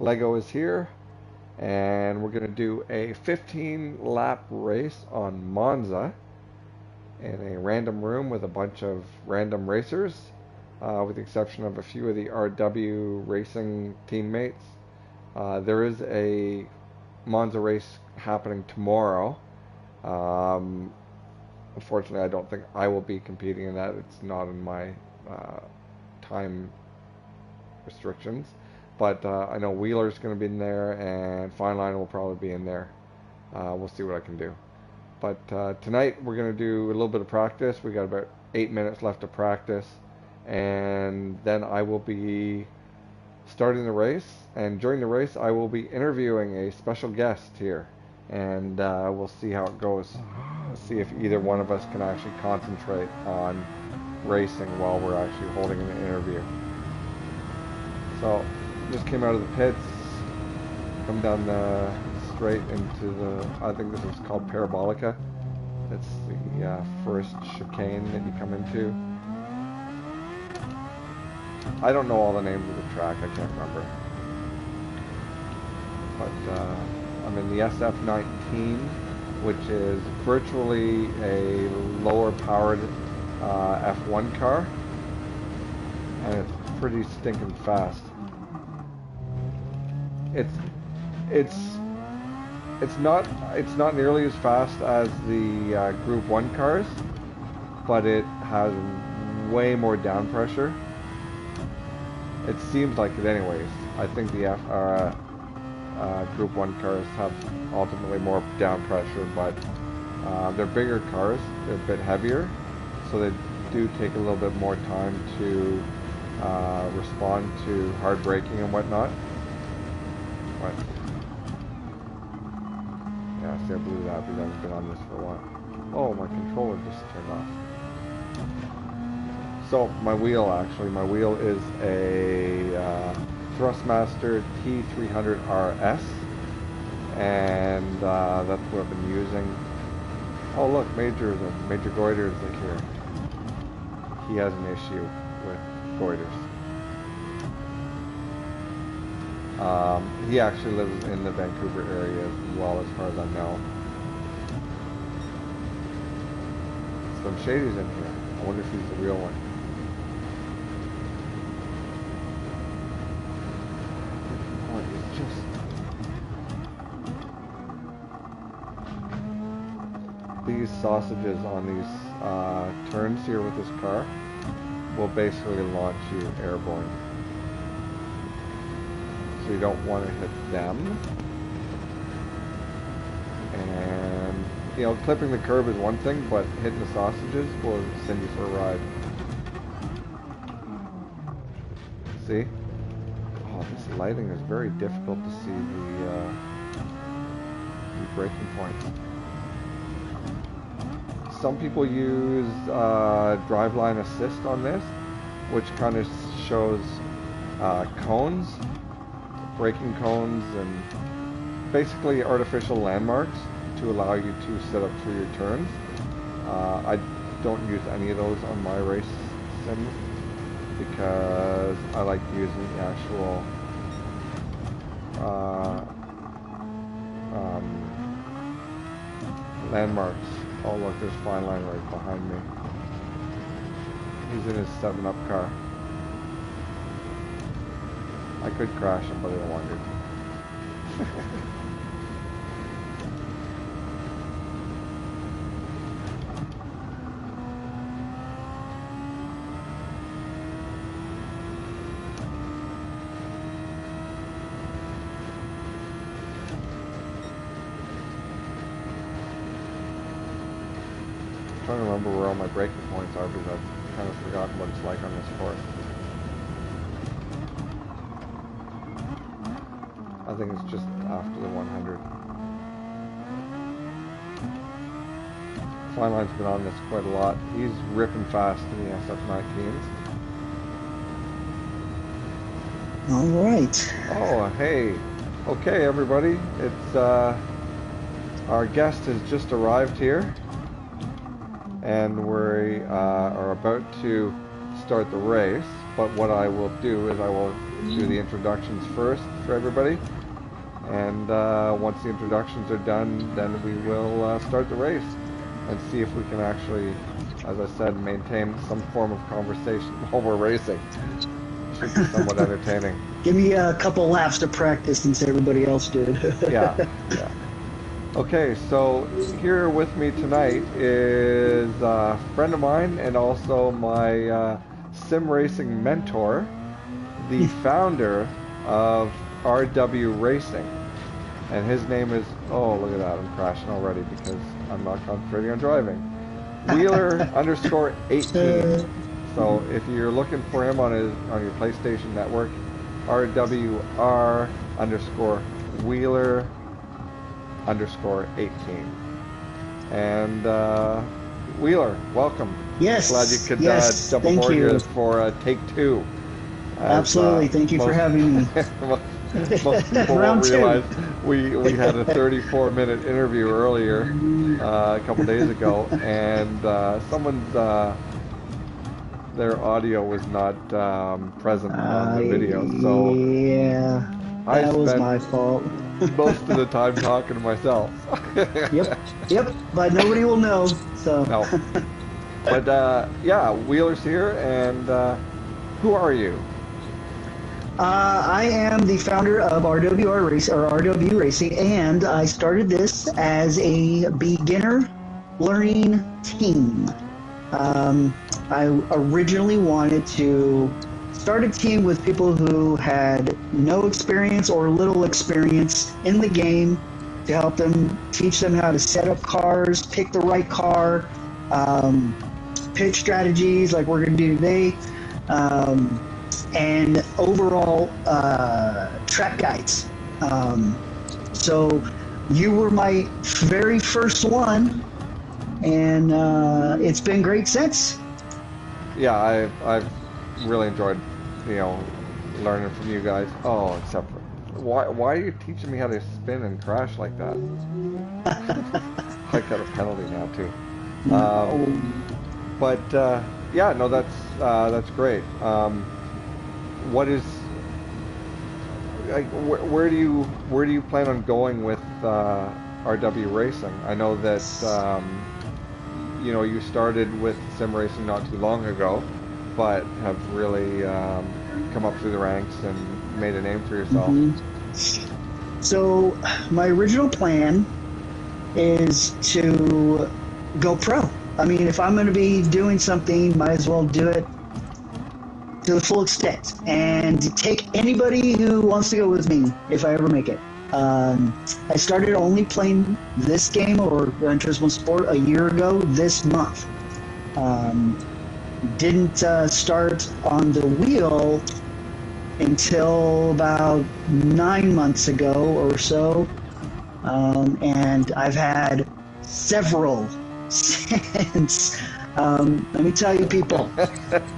Lego is here, and we're going to do a 15-lap race on Monza in a random room with a bunch of random racers, with the exception of a few of the RW racing teammates. There is a Monza race happening tomorrow. Unfortunately, I don't think I will be competing in that. It's not in my time restrictions. But I know Wheeler's going to be in there, and Fine Line will probably be in there. We'll see what I can do. But tonight we're going to do a little bit of practice. We got about 8 minutes left of practice, and then I will be starting the race. And during the race, I will be interviewing a special guest here, and we'll see how it goes. See if either one of us can actually concentrate on racing while we're actually holding an interview. So, just came out of the pits, come down straight into the, I think this is called Parabolica. It's the first chicane that you come into. I don't know all the names of the track, I can't remember. But I'm in the SF19, which is virtually a lower powered F1 car, and it's pretty stinking fast. It's not nearly as fast as the Group 1 cars, but it has way more down pressure. It seems like it anyways. I think the Group 1 cars have ultimately more down pressure, but they're bigger cars, they're a bit heavier, so they do take a little bit more time to respond to hard braking and whatnot. But yeah, see, I blew that because I haven't been on this for a while. Oh, my controller just turned off. So my wheel is a Thrustmaster T300 RS, and that's what I've been using. Oh look, Major Goiter is here. He has an issue with goiters. He actually lives in the Vancouver area as well, as far as I know. Some Shady's in here. I wonder if he's the real one. These sausages on these turns here with this car will basically launch you airborne. So you don't want to hit them. And, you know, clipping the curb is one thing, but hitting the sausages will send you for a ride. See? Oh, this lighting is very difficult to see the braking points. Some people use driveline assist on this, which kind of shows cones, braking cones, and basically artificial landmarks to allow you to set up for your turns. I don't use any of those on my race sims because I like using the actual landmarks. Oh look, there's Fine Line right behind me. He's in his 7-Up car. I could crash him, but I don't want to. I'm trying to remember where all my braking points are because I've kind of forgotten what it's like on this course. I think it's just after the 100. Fine Line's been on this quite a lot. He's ripping fast in the SF19s. All right. Oh, hey. Okay, everybody. It's our guest has just arrived here, and we are about to start the race. But what I will do is I will do the introductions first, for everybody. And once the introductions are done, then we will start the race and see if we can actually, as I said, maintain some form of conversation while we're racing. Should be somewhat entertaining. Give me a couple laps to practice since everybody else did. Yeah. Okay, so here with me tonight is a friend of mine and also my sim racing mentor, the founder of RW Racing. And his name is, oh, look at that, I'm crashing already because I'm not concentrating on driving. Wheeler underscore 18. So if you're looking for him on your PlayStation network, RWR underscore Wheeler underscore 18. And Wheeler, welcome. Yes. Glad you could jump thank aboard you. here for take 2. Absolutely. Thank you for having me. Most people won't realize we had a 34-minute interview earlier, a couple days ago, and someone's their audio was not present on the video, so yeah, that was my fault. Most of the time talking to myself. Yep, but nobody will know. So no, but yeah, Wheeler's here, and who are you? I am the founder of RW Racing, and I started this as a beginner learning team. I originally wanted to start a team with people who had no experience or little experience in the game to help them, teach them how to set up cars, pick the right car, pitch strategies like we're going to do today, and overall track guides. So you were my very first one, and it's been great since. Yeah, I've really enjoyed, learning from you guys. Oh, except for why are you teaching me how to spin and crash like that? I got a penalty now too. But yeah, no, that's great. What is like? Where do you plan on going with RW Racing? I know that you started with sim racing not too long ago, but have really come up through the ranks and made a name for yourself. Mm-hmm. So my original plan is to go pro. I mean, if I'm going to be doing something, might as well do it to the full extent and take anybody who wants to go with me if I ever make it. I started only playing this game or Gran Turismo Sport a year ago this month. Didn't start on the wheel until about 9 months ago or so, and I've had several since. Let me tell you, people,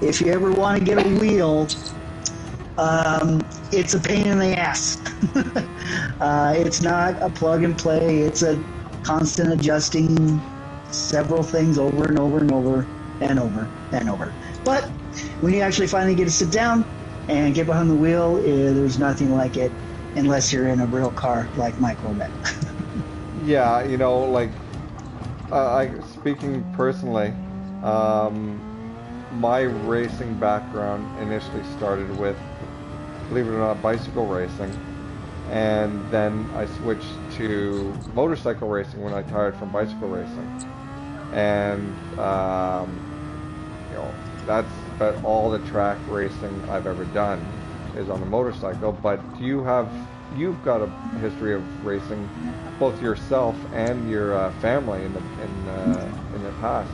if you ever want to get a wheel, it's a pain in the ass. It's not a plug and play. It's a constant adjusting several things over and over and over and over and over. But when you actually finally get to sit down and get behind the wheel, there's nothing like it unless you're in a real car like my Corvette. Yeah, speaking personally, my racing background initially started with, believe it or not, bicycle racing, and then I switched to motorcycle racing when I tired from bicycle racing, and that's about all the track racing I've ever done is on the motorcycle. But you've got a history of racing, both yourself and your family in the past.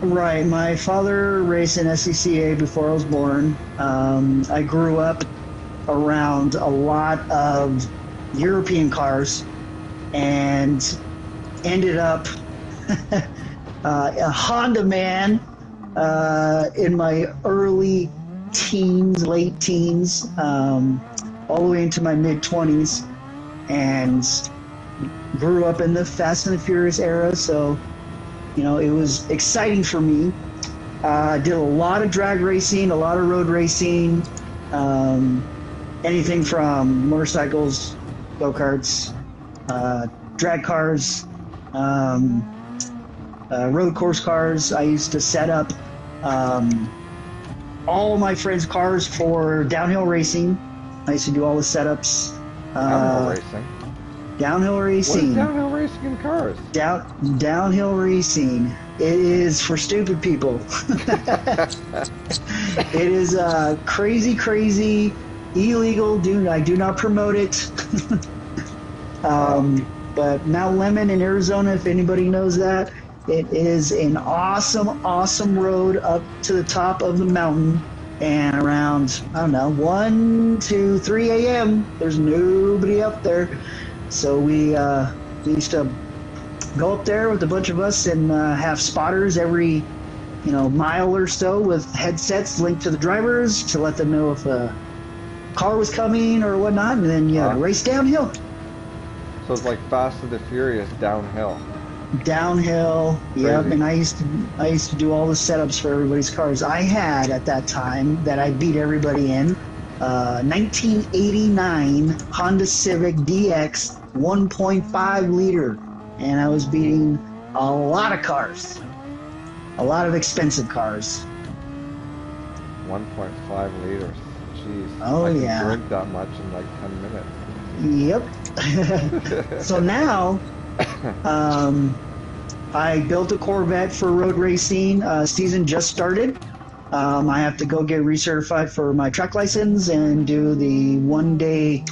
Right. My father raced in SCCA before I was born. I grew up around a lot of European cars and ended up a Honda man in my early teens, late teens, all the way into my mid-20s, and grew up in the Fast and the Furious era, so it was exciting for me. I did a lot of drag racing, a lot of road racing, anything from motorcycles, go-karts, drag cars, road course cars. I used to set up all of my friends' cars for downhill racing. I used to do all the setups. Downhill racing. Downhill racing. What is downhill racing in cars? Downhill racing. It is for stupid people. It is crazy, crazy, illegal. I do not promote it. But Mount Lemmon in Arizona, if anybody knows that, it is an awesome, awesome road up to the top of the mountain. And around, I don't know, 1 to 3 a.m., there's nobody up there. So we used to go up there with a bunch of us and have spotters every, mile or so with headsets linked to the drivers to let them know if a car was coming or whatnot, and then race downhill. So it's like Fast and the Furious downhill. Downhill, Crazy. yep. And I used to do all the setups for everybody's cars. I had at that time that I beat everybody in 1989 Honda Civic DX 1.5 liter, and I was beating a lot of cars, a lot of expensive cars. 1.5 liters. Jeez. Oh, I can yeah. drink that much in like 10 minutes. Yep. So now, I built a Corvette for road racing. Season just started. I have to go get recertified for my track license and do the 1-day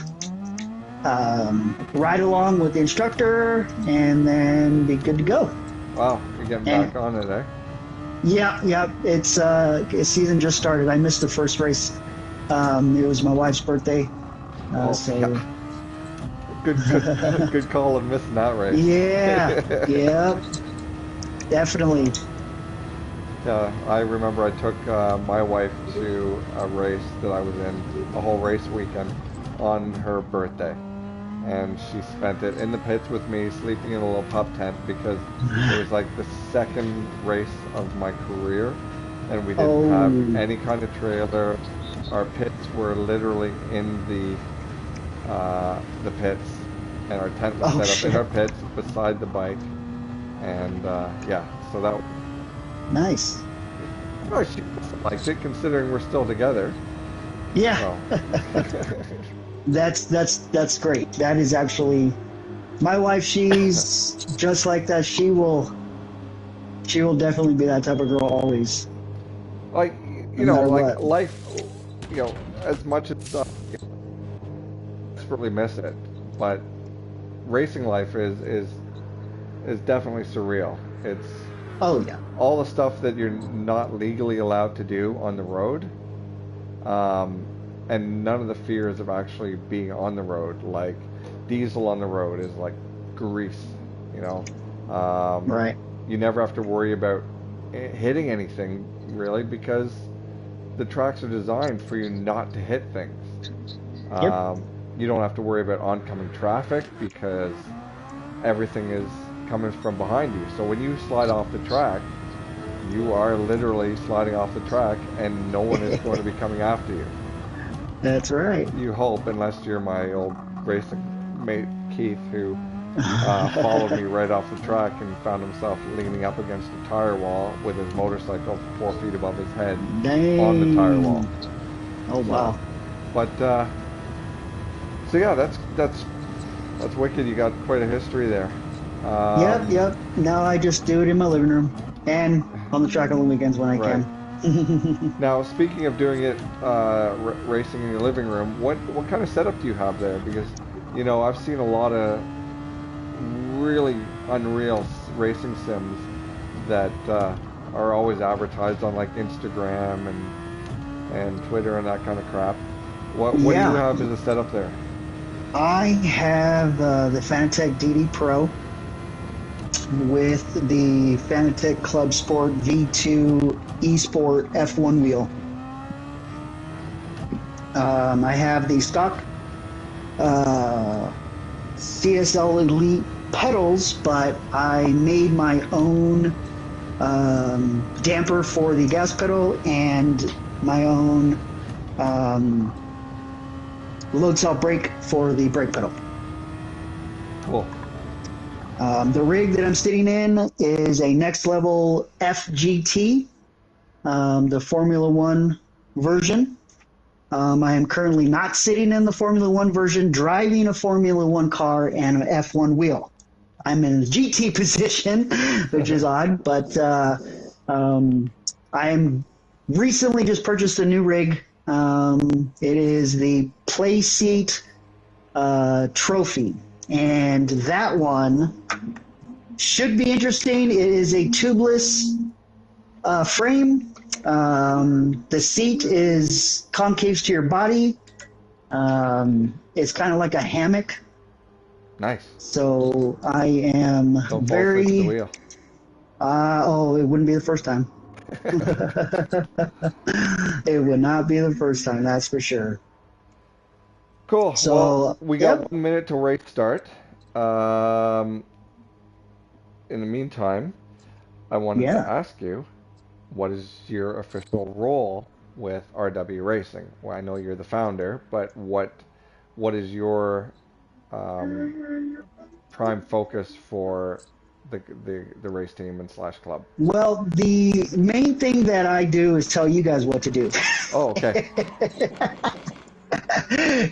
ride along with the instructor, and then be good to go. Wow, you're getting back on it, eh? Yeah. It's season just started. I missed the first race. It was my wife's birthday. So. Yeah. Good call on missing that race. Yeah, yeah, definitely. Yeah, I remember I took my wife to a race that I was in, a whole race weekend, on her birthday. And she spent it in the pits with me, sleeping in a little pup tent, because it was like the second race of my career, and we didn't have any kind of trailer. Our pits were literally in the pits, and our tent was set up in our pits beside the bike, and so that. Nice. Well, she liked it, considering we're still together. Yeah. So. That's great. That is actually my wife. She's just like that. She will definitely be that type of girl always. Like like life. As much as desperately miss it, but racing life is definitely surreal. It's all the stuff that you're not legally allowed to do on the road, and none of the fears of actually being on the road. Like diesel on the road is like grease, Right. You never have to worry about hitting anything really, because the tracks are designed for you not to hit things. Yep. You don't have to worry about oncoming traffic because everything is coming from behind you. So when you slide off the track, you are literally sliding off the track, and no one is going to be coming after you. That's right. You hope, unless you're my old racing mate Keith, who followed me right off the track and found himself leaning up against a tire wall with his motorcycle 4 feet above his head. Dang. On the tire wall. Oh wow. But so yeah, that's wicked. You got quite a history there. Yep. Now I just do it in my living room and on the track on the weekends when I can. Now, speaking of doing it, racing in your living room, what kind of setup do you have there? Because I've seen a lot of really unreal racing sims that are always advertised on like Instagram and Twitter and that kind of crap. What do you have as a setup there? I have the Fanatec DD Pro with the Fanatec Club Sport V2 eSport F1 wheel. I have the stock CSL Elite pedals, but I made my own damper for the gas pedal and my own load cell brake for the brake pedal. Cool. The rig that I'm sitting in is a next level FGT, the Formula One version. I am currently not sitting in the Formula One version, driving a Formula One car and an F1 wheel. I'm in the GT position, which is odd, but I'm recently just purchased a new rig. It is the Playseat Trophy, and that one should be interesting. It is a tubeless frame. The seat is concave to your body. It's kind of like a hammock. Nice. So I am Don't very. fall asleep at the wheel. It wouldn't be the first time. It would not be the first time, that's for sure. Cool. So, well, we got yep. 1 minute till race start. In the meantime, I wanted to ask you, what is your official role with RW Racing? Well, I know you're the founder, but what is your prime focus for the race team and slash club? Well, the main thing that I do is tell you guys what to do. Oh, okay.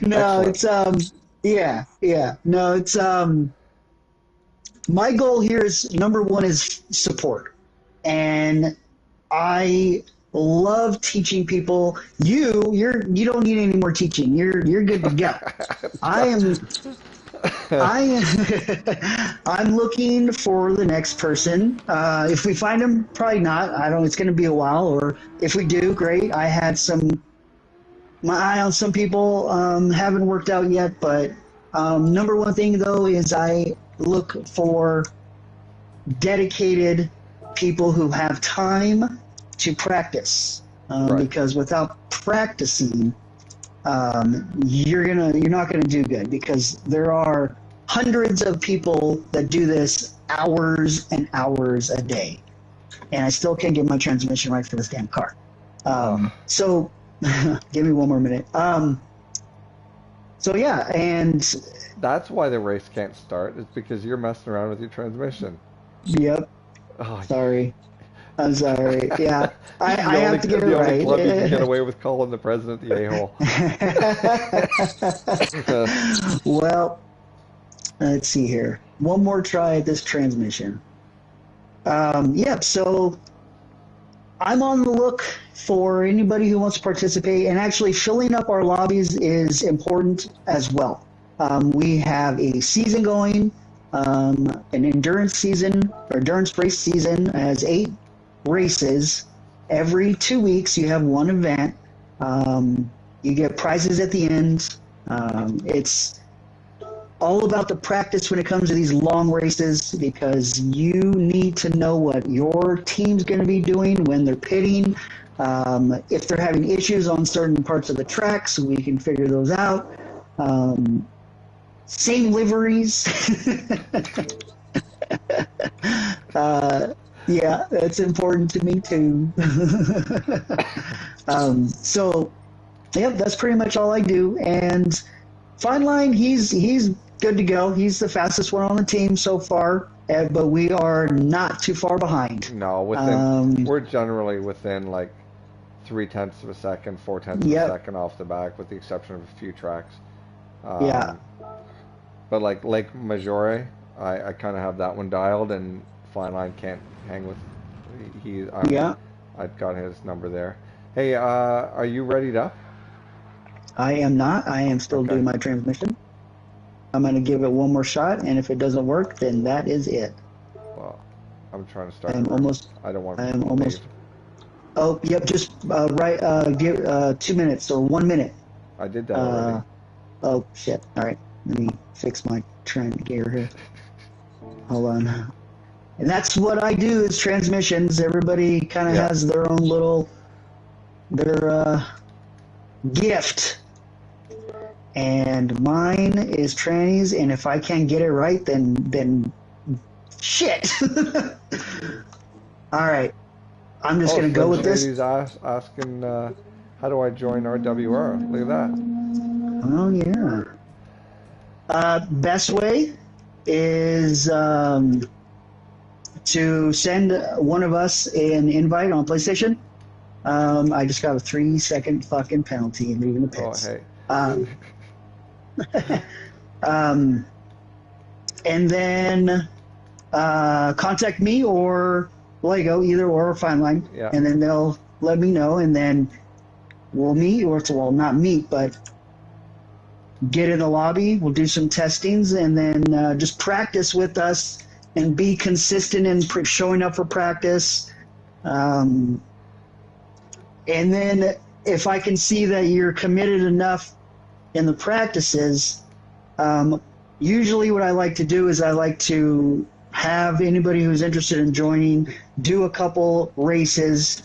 No, Excellent. it's my goal here is number one is support. And I love teaching people. You don't need any more teaching. You're good to go. I'm looking for the next person. If we find them, probably not. I don't. It's going to be a while. Or if we do, great. I had my eye on some people. Haven't worked out yet, but number one thing though is I look for dedicated people who have time to practice. Right. Because without practicing, you're not gonna do good, because there are hundreds of people that do this hours and hours a day, and I still can't get my transmission right for this damn car. So give me one more minute. So yeah, and that's why the race can't start. It's because you're messing around with your transmission. Yep. Oh, sorry. I'm sorry. Yeah, I have to get it the right. only club you can get away with calling the president the a-hole. Well, let's see here. One more try at this transmission. Yep. So I'm on the look for anybody who wants to participate, and actually filling up our lobbies is important as well. We have a season going, an endurance season, or endurance race season, has 8 races. Every 2 weeks you have one event. You get prizes at the end. It's all about the practice when it comes to these long races, because you need to know what your team's going to be doing when they're pitting. If they're having issues on certain parts of the track, so we can figure those out. Same liveries. Yeah, that's important to me too. So, yep, that's pretty much all I do. And Fine Line, he's good to go. He's the fastest one on the team so far, but we are not too far behind. No, we're generally within like 0.3 of a second, 0.4 of a second off the back, with the exception of a few tracks. Yeah. But like Lake Maggiore, I kind of have that one dialed, and Fine Line can't hang with. I've got his number there. Hey, are you readied up? I am not. I am still doing my transmission. I'm going to give it one more shot, and if it doesn't work, then that is it. Well, I'm trying to start. I am almost. I don't want. I am almost. Oh, yep. Just give 2 minutes or 1 minute. I did that already. Oh shit! All right, let me fix my trend gear here. Hold on. And that's what I do is transmissions. Everybody kind of has their own little gift. And mine is trannies, and if I can't get it right, then shit. All right, I'm just gonna go with this. He's asking, how do I join RWR? Look at that. Oh yeah. Best way is to send one of us an invite on PlayStation. I just got a 3-second fucking penalty and leaving the Oh, pits. hey. Um, um, and then contact me or Lego, either or Fine Line, Yeah. and then they'll let me know, and then we'll meet, or well, not meet, but get in the lobby. We'll do some testings, and then just practice with us and be consistent in showing up for practice. And then if I can see that you're committed enough in the practices, usually what I like to do is I like to have anybody who's interested in joining do a couple races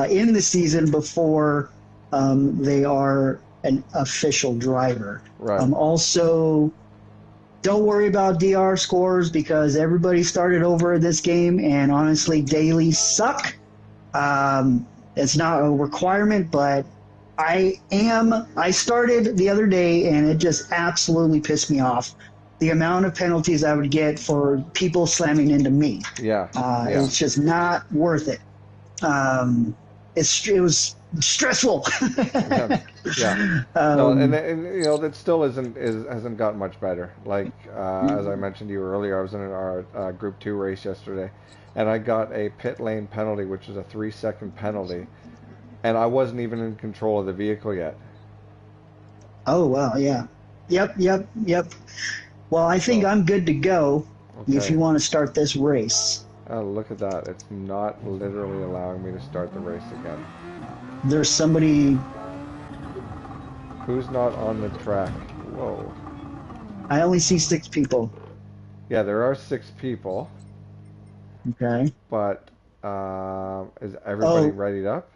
in the season before they are an official driver. Right. Also, don't worry about DR scores because everybody started over in this game, and honestly, dailies suck. It's not a requirement, but I started the other day, and it just absolutely pissed me off. The amount of penalties I would get for people slamming into me. Yeah. It's just not worth it. It was stressful. Yeah. No, and you know that still hasn't gotten much better. Like as I mentioned to you earlier, I was in our Group 2 race yesterday, and I got a pit lane penalty, which is a 3-second penalty, and I wasn't even in control of the vehicle yet. Oh wow, yeah, yep. Well, I think I'm good to go. Okay. If you want to start this race. Look at that. It's not literally allowing me to start the race again. There's somebody. Who's not on the track? Whoa. I only see 6 people. Yeah, there are 6 people. Okay. But is everybody readied up?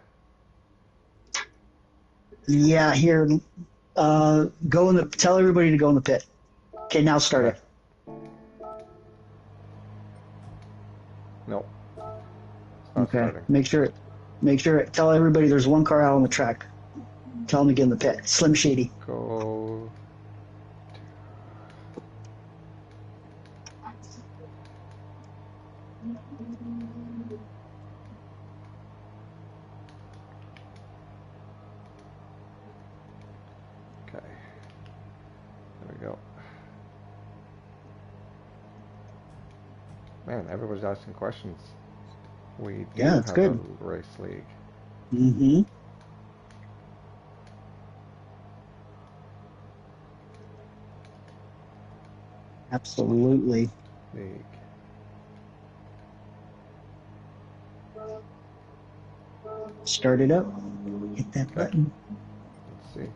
Yeah, here. Tell everybody to go in the pit. Okay, now start it. No. Okay. Starting. Make sure. Tell everybody there's one car out on the track. Tell them to get in the pit. Slim Shady. Go. Okay. There we go. Man, everybody's asking questions. We do it's have good. a race league. Mm-hmm. Absolutely. League. Start it up. Hit that button. Let's see.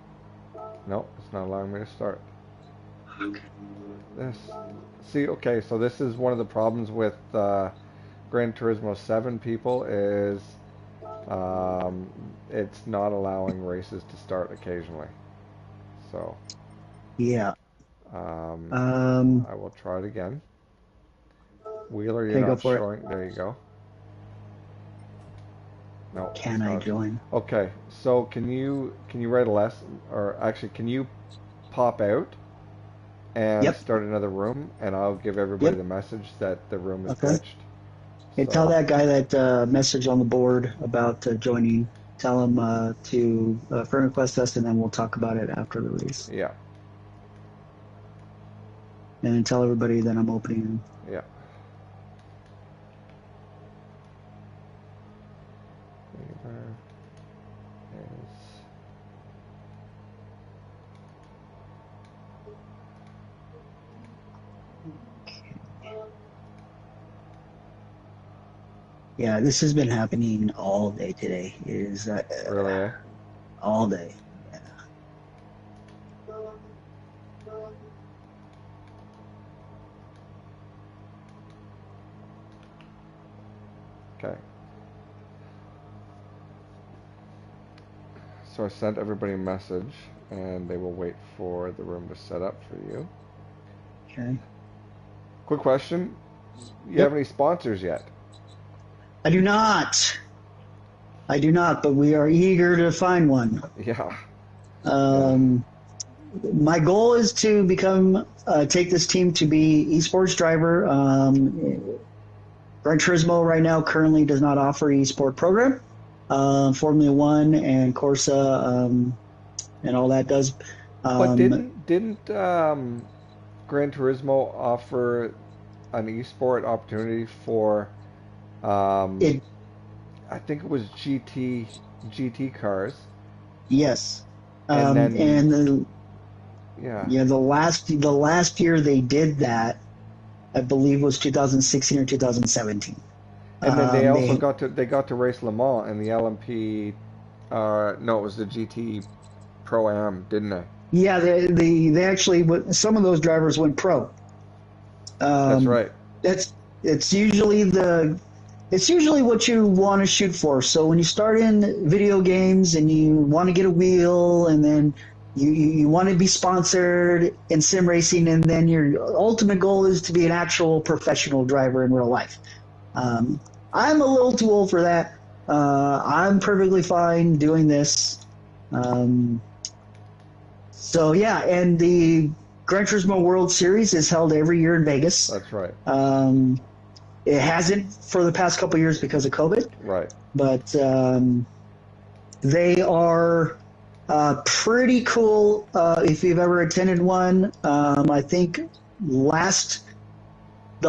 No, it's not allowing me to start. This. See, okay, so this is one of the problems with Gran Turismo 7 people is it's not allowing races to start occasionally. So. Yeah. I will try it again. Wheeler, you're not showing. There you go. No. Can I join? Okay, so can you write a lesson, or actually, can you pop out and start another room, and I'll give everybody the message that the room is glitched. Hey, tell that guy that message on the board about joining. Tell him to friend request us, and then we'll talk about it after the race. Yeah. And then tell everybody that I'm opening. Yeah. Yeah, this has been happening all day today. It is really all day. Yeah. Okay. So I sent everybody a message, and they will wait for the room to set up for you. Okay. Quick question. You have any sponsors yet? I do not, but we are eager to find one. Yeah. my goal is to take this team to be esports driver. Gran Turismo right now currently does not offer esport program. Formula One and Corsa and all that does. But didn't Gran Turismo offer an esport opportunity for It I think it was GT cars, Yes, and then and yeah, yeah, the last year they did that, I believe was 2016 or 2017. and then they also They got to race Le Mans and the LMP. No, it was the GT Pro Am, didn't they? Yeah, they actually some of those drivers went pro. That's Um, right. that's it's usually what you want to shoot for. So when you start in video games and you want to get a wheel, and then you want to be sponsored in sim racing, and then your ultimate goal is to be an actual professional driver in real life. Um, I'm a little too old for that. I'm perfectly fine doing this. Um, so yeah, and the Gran Turismo World Series is held every year in Vegas. That's right. It hasn't for the past couple of years because of COVID, Right. but they are pretty cool. If you've ever attended one, I think the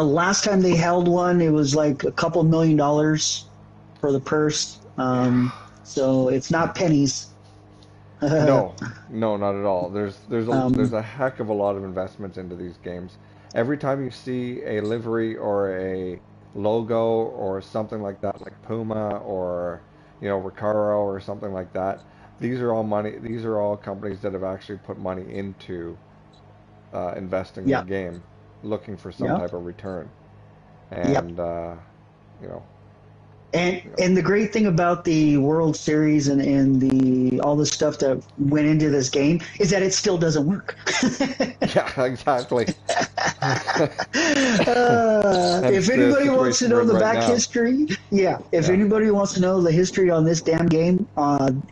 last time they held one, it was like a couple $1 million for the purse. So it's not pennies. No, no, not at all. There's um, a heck of a lot of investments into these games. Every time you see a livery or a logo or something like that, like Puma or Recaro or something like that, these are all money. These are all companies that have actually put money into investing in the yeah, game, looking for some yeah, type of return. yeah. And you know, And you know, and the great thing about the World Series and the all the stuff that went into this game is that it still doesn't work. yeah, exactly. If Hence the anybody wants to situation we're know in the right back now. history, yeah, if Yeah. anybody wants to know the history on this damn game,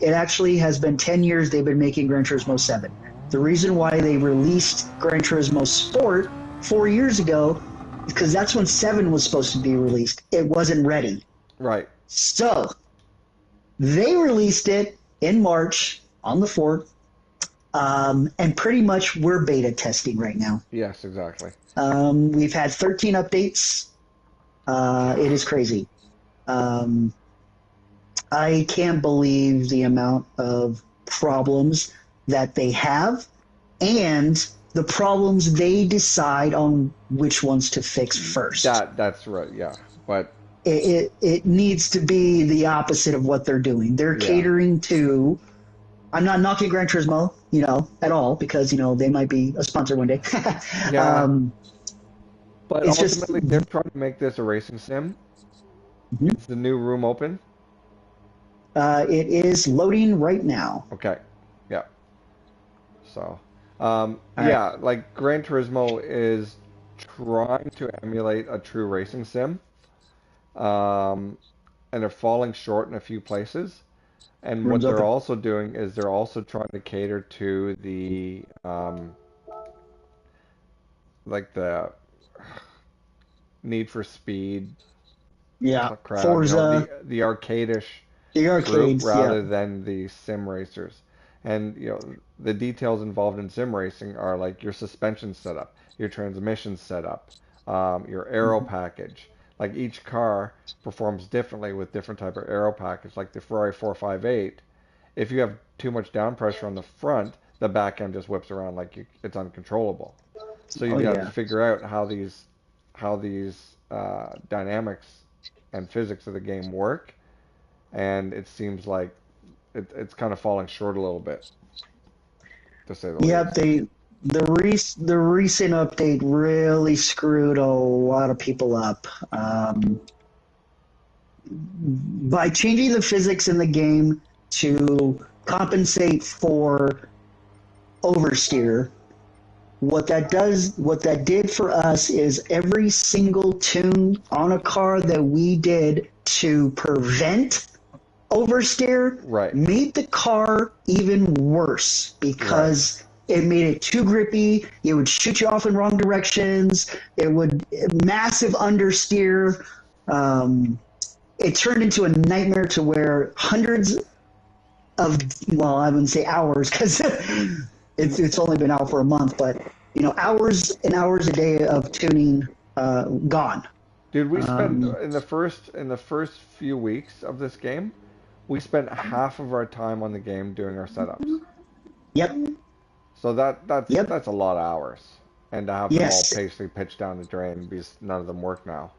it actually has been 10 years they've been making Gran Turismo 7. The reason why they released Gran Turismo Sport 4 years ago is because that's when 7 was supposed to be released. It wasn't ready. Right. So they released it in March on the 4th, and pretty much we're beta testing right now. Yes, exactly. We've had 13 updates. It is crazy. Um, I can't believe the amount of problems that they have and the problems they decide on which ones to fix first. That's right. Yeah. But It needs to be the opposite of what they're doing. They're yeah. catering to. I'm not knocking Gran Turismo, at all because they might be a sponsor one day. Yeah. um, But it's just ultimately they're trying to make this a racing sim. It's the new room open. it is loading right now. Okay. Yeah. So, All right. yeah, like Gran Turismo is trying to emulate a true racing sim. Um, and they're falling short in a few places. And Room's what they're open. also doing is they're also trying to cater to the like the Need for Speed Yeah. crowd, Forza, the arcadish the group arcades. Yeah. rather than the sim racers. And the details involved in sim racing are like your suspension setup, your transmission setup, your aero Mhm. package. Like each car performs differently with different type of aero package. Like the Ferrari 458, if you have too much down pressure on the front, the back end just whips around like it's uncontrollable. So Oh you got to yeah. figure out how these dynamics and physics of the game work, and it seems like it's kind of falling short a little bit, to say the Yeah. least. The recent update really screwed a lot of people up. By changing the physics in the game to compensate for oversteer, what that did for us is every single tune on a car that we did to prevent oversteer Right, made the car even worse right, because it made it too grippy. It would shoot you off in wrong directions. It would massive understeer. It turned into a nightmare to where hundreds of, well, I wouldn't say hours because it's only been out for a month, but hours and hours a day of tuning gone. Dude, we spent in the first few weeks of this game, we spent half of our time on the game doing our setups. Yep. So that's a lot of hours, and to have them all Yes. basically pitched down the drain because none of them work now.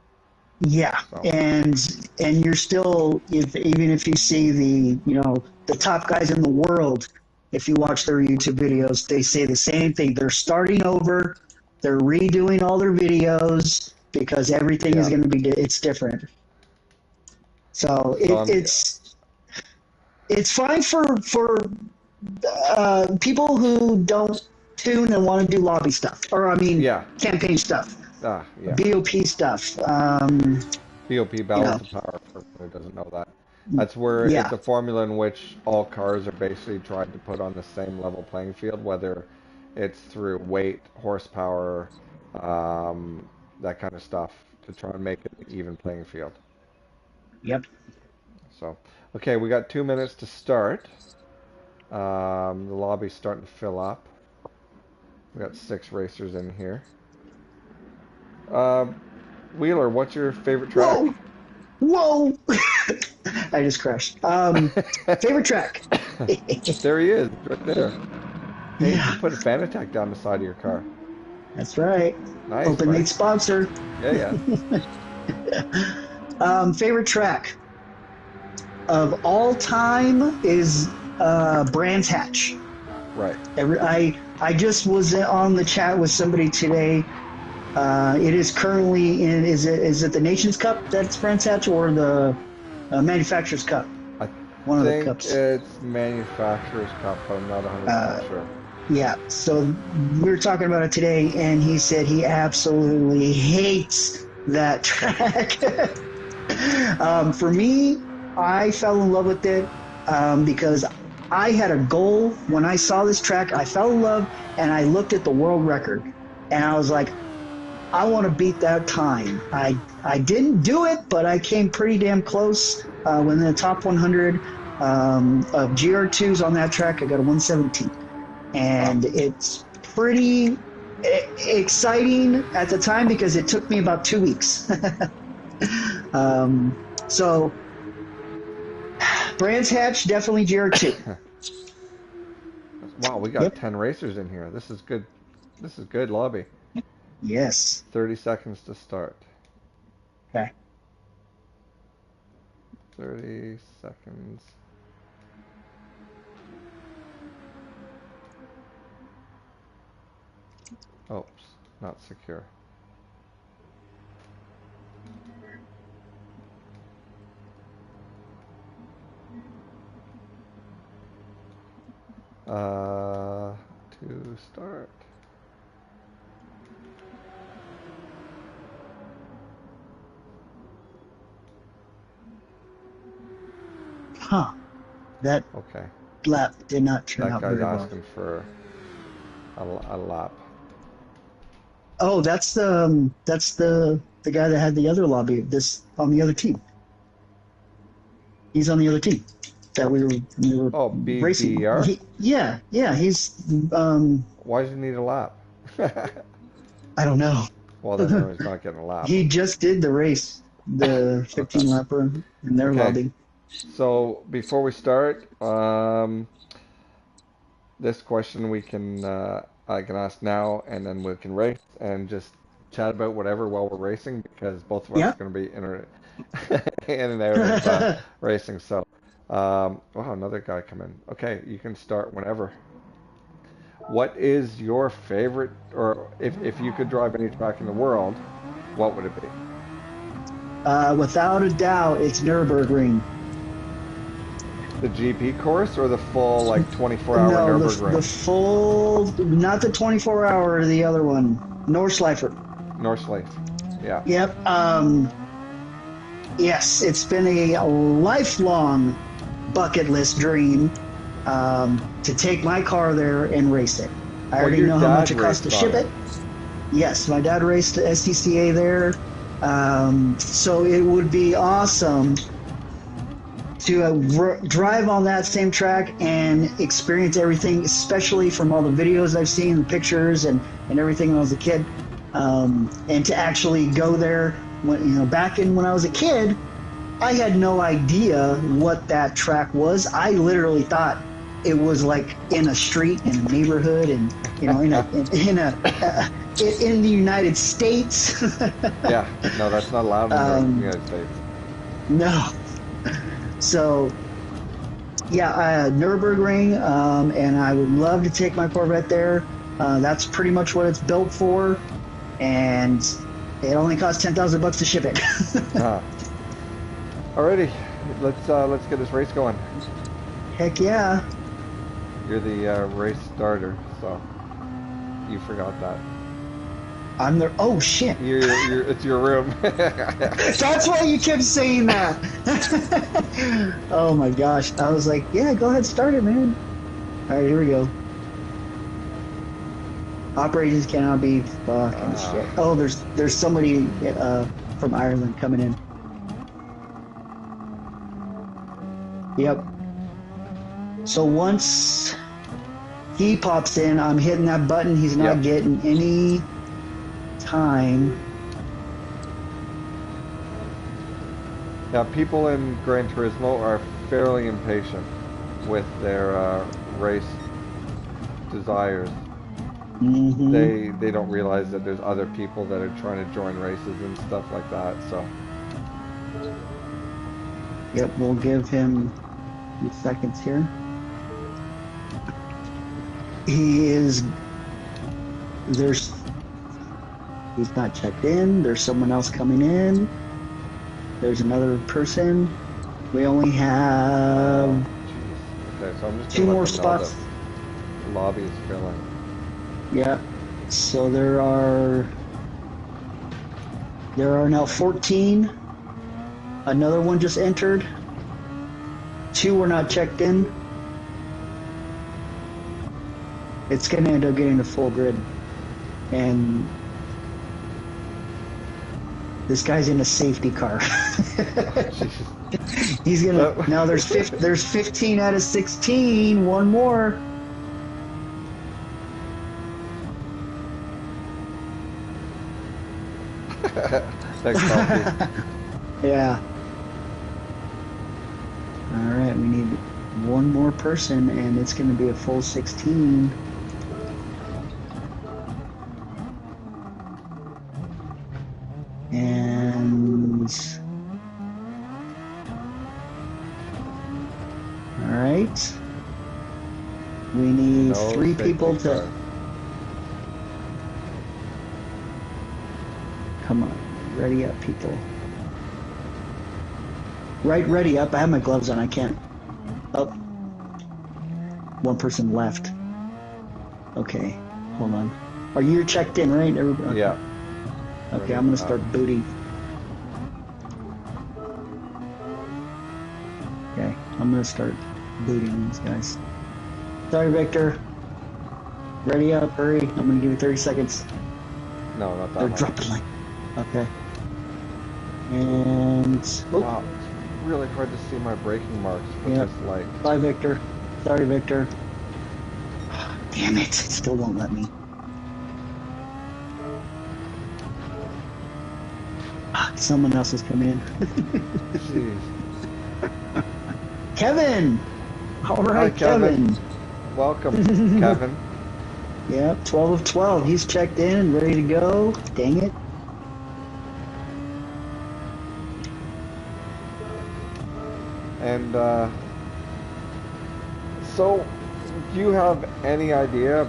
Yeah, So. and you're still, even if you see the top guys in the world, if you watch their YouTube videos, they say the same thing. They're starting over, they're redoing all their videos because everything is going to be it's different. So it's fine for people who don't tune and want to do lobby stuff, or campaign stuff. BOP stuff. BOP, Balance of Power, for who doesn't know that. That's where it's a formula in which all cars are basically tried to put on the same level playing field, whether it's through weight, horsepower, that kind of stuff, to try and make it an even playing field. Yep. So, okay, we got 2 minutes to start. The lobby's starting to fill up. We got 6 racers in here. Wheeler, what's your favorite track? Whoa! I just crashed. Favorite track? There he is, right there. Hey, you put a fan attack down the side of your car. That's right. Nice. Open Lead sponsor. Yeah. Favorite track of all time is Brands Hatch. Right. I just was on the chat with somebody today. It is currently in. Is it the Nations Cup that's Brands Hatch, or the Manufacturers Cup? One of the cups. It's Manufacturers Cup, but I'm not 100% sure. Yeah. So we were talking about it today, and he said he absolutely hates that track. For me, I fell in love with it because I had a goal when I saw this track. I fell in love, and I looked at the world record, and I was like, I want to beat that time. I didn't do it, but I came pretty damn close. Within the top 100 of GR2s on that track, I got a 117. And it's pretty exciting at the time because it took me about 2 weeks. So, Brands Hatch, definitely GR2. Wow, we got 10 racers in here. This is good. This is good lobby. Yes. 30 seconds to start. Okay. 30 seconds. Oops, not secure. To start. Huh. That lap did not turn out very well. That guy's asking for a lap. Oh, that's the guy that had the other lobby. On the other team. He's on the other team that we were racing. BBR? Yeah. He's. Why does he need a lap? I don't know. Well, then he's not getting a lap. He just did the race, the 15 lapper in their lobby. So before we start, this question I can ask now, and then we can race and just chat about whatever while we're racing, because both of us are going to be in and out of racing. So, wow, another guy come in. Okay, you can start whenever. What is your favorite, or if you could drive any track in the world, what would it be? Without a doubt, it's Nürburgring. The GP course or the full 24-hour Nürburgring? No, the full, not the 24-hour, the other one, Nordschleife. Yeah. Yep. Yes, it's been a lifelong bucket list dream to take my car there and race it. I Well, already your know how much dad it costs to raced ship on it. Yes, my dad raced the SCCA there. So it would be awesome to drive on that same track and experience everything, especially from all the videos I've seen, the pictures, and everything when I was a kid. And to actually go there, back when I was a kid, I had no idea what that track was. I literally thought it was like in a street in a neighborhood, and in the United States. Yeah, no, that's not allowed in the um, United States. no, so yeah, Nürburgring, and I would love to take my Corvette there. That's pretty much what it's built for, and it only costs $10,000 to ship it. Uh, Alrighty, let's get this race going. Heck yeah! You're the race starter, so you forgot that. I'm there. Oh shit! It's your room. That's why you kept saying that. Oh my gosh! I was like, yeah, go ahead, start it, man. All right, here we go. Operations cannot be fucking shit. Oh, there's somebody from Ireland coming in. Yep. So once he pops in, I'm hitting that button. He's not getting any time. Now, people in Gran Turismo are fairly impatient with their race desires. Mm-hmm. They don't realize that there's other people that are trying to join races and stuff like that. So. Yep, we'll give him a few seconds here. He's not checked in. There's someone else coming in. There's another person. We only have Okay, so I'm just 2 more spots. The lobby is filling. Yeah. So there are now 14. Another one just entered. 2 were not checked in. It's going to end up getting a full grid. And this guy's in a safety car. He's going to... Now there's 15 out of 16. One more. Thanks, Coffee. Yeah. All right, we need one more person, and it's going to be a full 16. And all right, we need 3 people to come on. Ready up, people. Right, ready up. I have my gloves on. I can't. Oh. 1 person left. Okay, hold on. Are you checked in, right? Everybody? Okay. Yeah. Okay, I'm gonna start booting. Okay, I'm gonna start booting these guys. Sorry, Victor. Ready up, hurry. I'm gonna give you 30 seconds. No, not that They're much. dropping like. Okay. And. Oh. Wow, it's really hard to see my braking marks with this light. Bye, Victor. Sorry, Victor. Damn it! It still won't let me. Someone else is coming in. Jeez. Kevin! All right, Hi, Kevin. Kevin. Welcome, Kevin. Yep, 12 of 12. He's checked in and ready to go. Dang it. And so, do you have any idea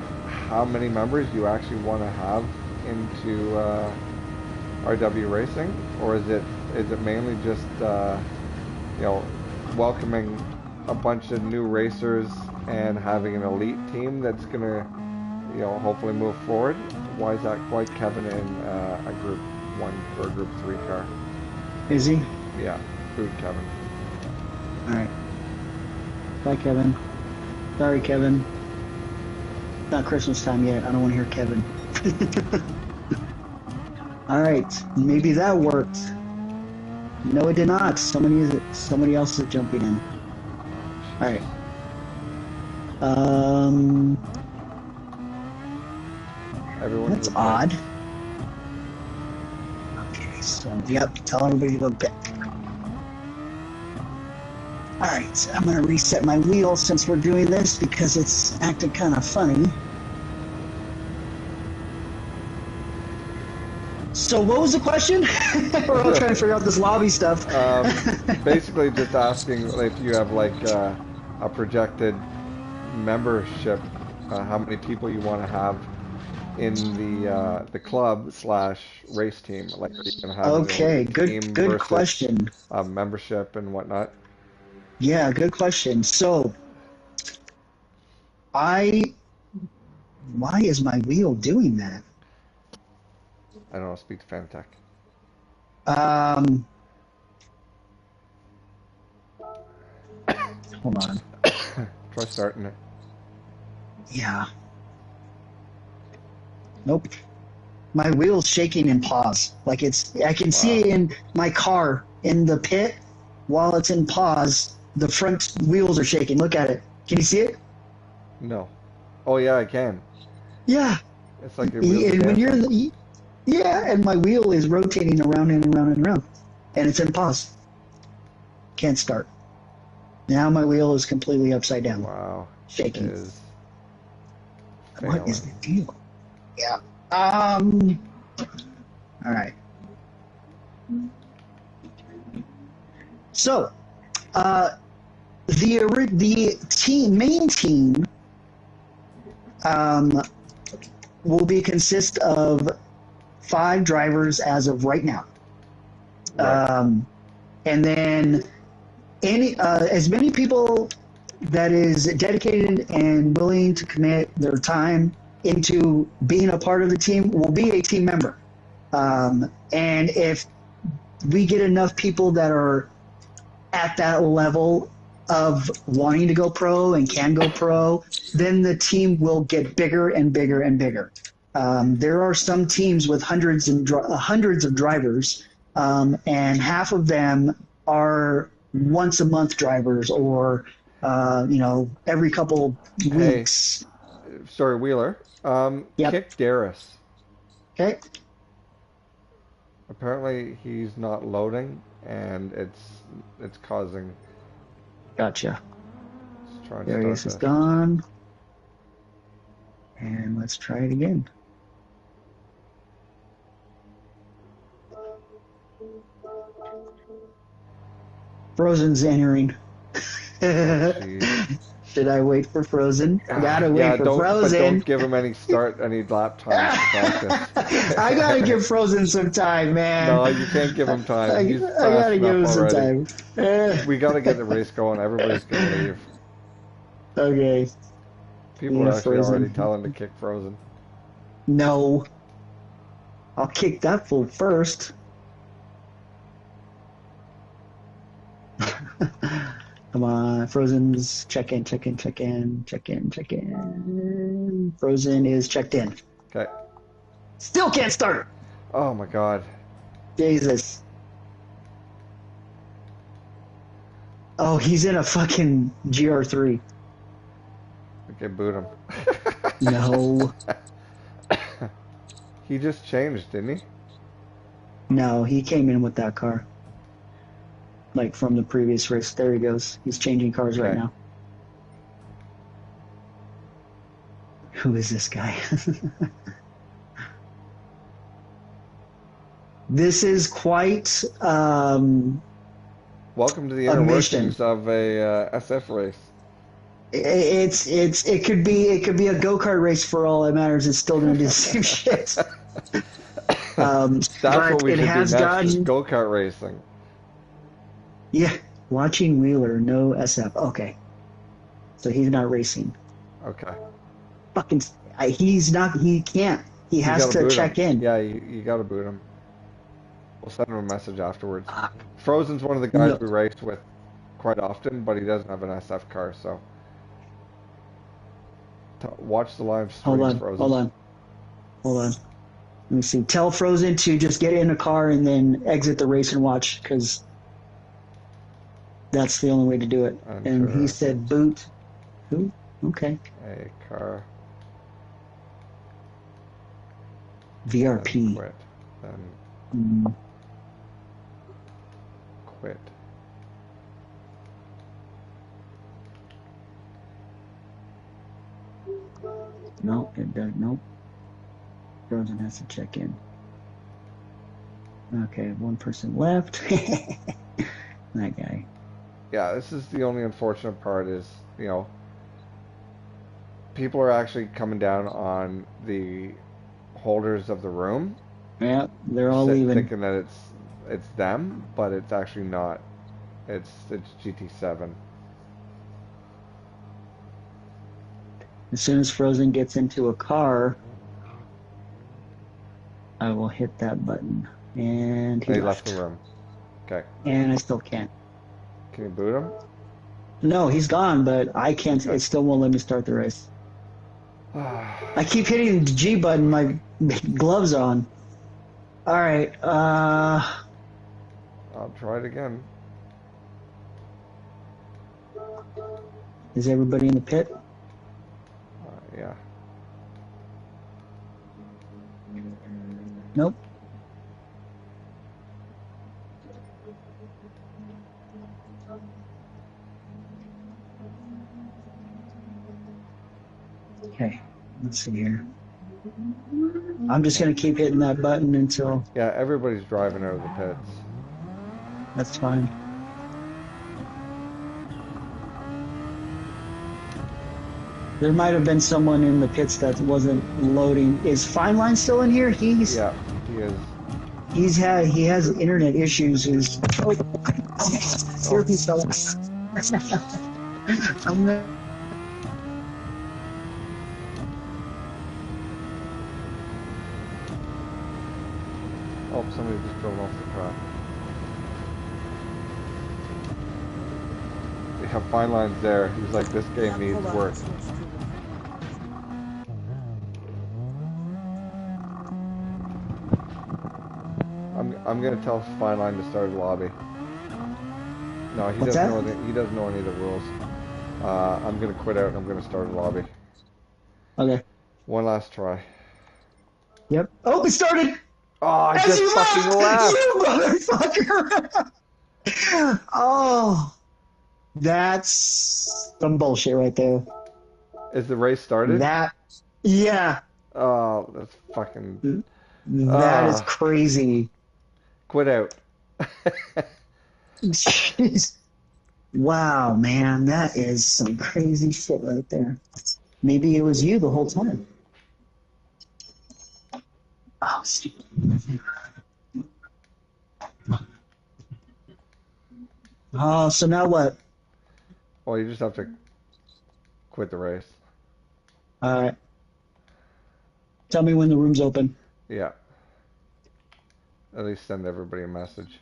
how many members you actually want to have into RW Racing, or is it mainly just welcoming a bunch of new racers and having an elite team that's gonna hopefully move forward? Why is that quite Kevin in a Group 1 or a Group 3 car? Is he? Yeah, food Kevin. Alright. Bye, Kevin. Sorry, Kevin. Not Christmas time yet. I don't want to hear Kevin. All right, maybe that worked. No, it did not. Somebody else is jumping in. All right. Everyone That's would odd. Okay, so yep, tell everybody to go pick. All right, I'm gonna reset my wheel since we're doing this because it's acting kind of funny. So what was the question? We're all trying to figure out this lobby stuff. Basically, just asking if you have like a projected membership, how many people you want to have in the club slash race team. Like, are you gonna have it Okay, a good team good versus question. membership and whatnot? Yeah, good question. So I why is my wheel doing that? I don't know. Speak to Fanatec. Um, hold on. Try starting it. Yeah. Nope. My wheel's shaking in pause. Like I can see Wow. it in my car in the pit while it's in pause. The front wheels are shaking. Look at it. Can you see it? No. Oh yeah, I can. Yeah. It's like your wheels are And when dancing. yeah, and my wheel is rotating around and around and around, and it's in pause. Can't start. Now my wheel is completely upside down, Wow. It shaking. is What is failing. the deal? Yeah. All right. So, uh, the main team um, will be consist of 5 drivers as of right now, Right. and then as many people that is dedicated and willing to commit their time into being a part of the team will be a team member. And if we get enough people that are at that level of wanting to go pro and can go pro, then the team will get bigger and bigger and bigger. There are some teams with hundreds of drivers, and half of them are once a month drivers, or every couple Hey, weeks. sorry, Wheeler. Yep. Kick Darius. Okay. Apparently, he's not loading, and it's causing. Gotcha. Let's try and start Darius is this. gone, and let's try it again. Frozen's entering. Oh, jeez. Should I wait for Frozen? I gotta Yeah, wait for don't Frozen. give him any lap times to practice. I gotta give Frozen some time, man. No, you can't give him time. I He's fast gotta give enough him some already. time. Eh, We got to get the race going. Everybody's gonna leave. okay, People yeah, are actually already Frozen. telling to kick Frozen. No, I'll kick that fool first. Come on, Frozen's check in, check in, check in, check in, check in. Frozen is checked in. Okay. Still can't start. Oh my God. Jesus. Oh, he's in a fucking GR3. Okay, boot him. No, He just changed, didn't he? no, he came in with that car. Like from the previous race. There he goes. He's changing cars right Okay. now. Who is this guy? This is quite Welcome to the a inner mission. workings of a SF race. It could be a go-kart race for all that matters. It's still going to do the same shit. That's But what we it should do has next, is gotten, go-kart racing. yeah, watching Wheeler, no SF. Okay, so he's not racing. Okay. Fucking, he's not. He can't. He You has gotta to boot him. check in. Yeah, you gotta boot him. We'll send him a message afterwards. Fuck. Frozen's one of the guys No. we race with quite often, but he doesn't have an SF car, so. Watch the live Hold stream, on, Frozen. hold on, hold on. Let me see. Tell Frozen to just get in a car and then exit the race and watch, because that's the only way to do it. And he Enter said boot. Who? Okay. a car, then VRP. quit, then Mm, quit. no, it doesn't. Nope. Frozen has to check in. Okay, one person left. That guy. Yeah, this is the only unfortunate part is, people are actually coming down on the holders of the room, Yeah, they're all leaving. thinking that it's them, but it's actually not. It's GT7. As soon as Frozen gets into a car, I will hit that button. And he They left the left. room. Okay. And I still can't. Can you boot him? No, he's gone, but I can't. Okay. It still won't let me start the race. I keep hitting the G button. My gloves on. All right. I'll try it again. Is everybody in the pit? Yeah. Nope. Okay. Let's see here. I'm just gonna keep hitting that button until. Yeah, everybody's driving out of the pits. That's fine. There might have been someone in the pits that wasn't loading. Is Fine Line still in here? Yeah, he is. He has internet issues. Here he fell. I'm gonna. Oh, somebody just drove off the track. They have fine lines there. He's like, this game needs work. I'm gonna tell Fine Line to start a lobby. No, he What's doesn't that? know. He doesn't know any of the rules. I'm gonna quit out and I'm gonna start a lobby. Okay. One last try. Yep. Oh, it started. Oh, I As just you fucking left, left. you motherfucker. Oh, that's some bullshit right there. Is the race started? That, yeah, Oh, that's fucking. that is Ah, crazy. quit out. Jeez. Wow, man, that is some crazy shit right there. Maybe it was you the whole time. Oh, stupid. Oh, so now what? Well, you just have to quit the race. All right. Tell me when the room's open. Yeah. At least send everybody a message.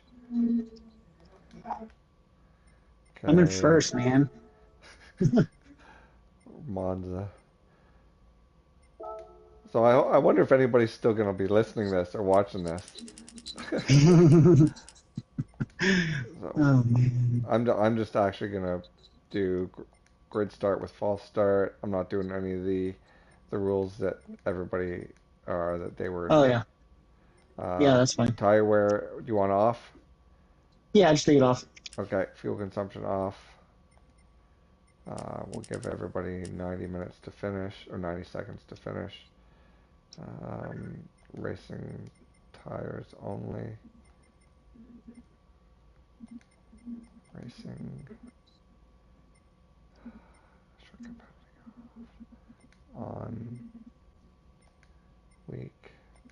I'm in Okay. first, man. Monza. So I wonder if anybody's still going to be listening to this or watching this. So Oh man. I'm just actually going to do grid start with false start. I'm not doing any of the rules that everybody that they were Oh doing. yeah. Yeah, that's fine. Tire wear, do you want off? Yeah, just take it off. Okay, fuel consumption off. We'll give everybody 90 minutes to finish, or 90 seconds to finish. Racing tires only. Racing. On. Week.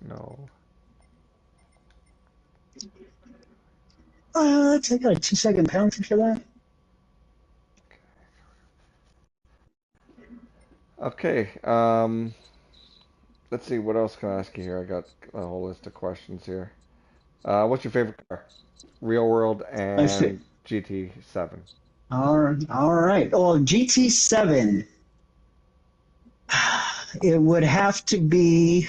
No. I got a 2-second penalty for that. Okay. Let's see. What else can I ask you here? I got a whole list of questions here. What's your favorite car? Real World I fit. and GT7. All right. Oh, GT7. It would have to be.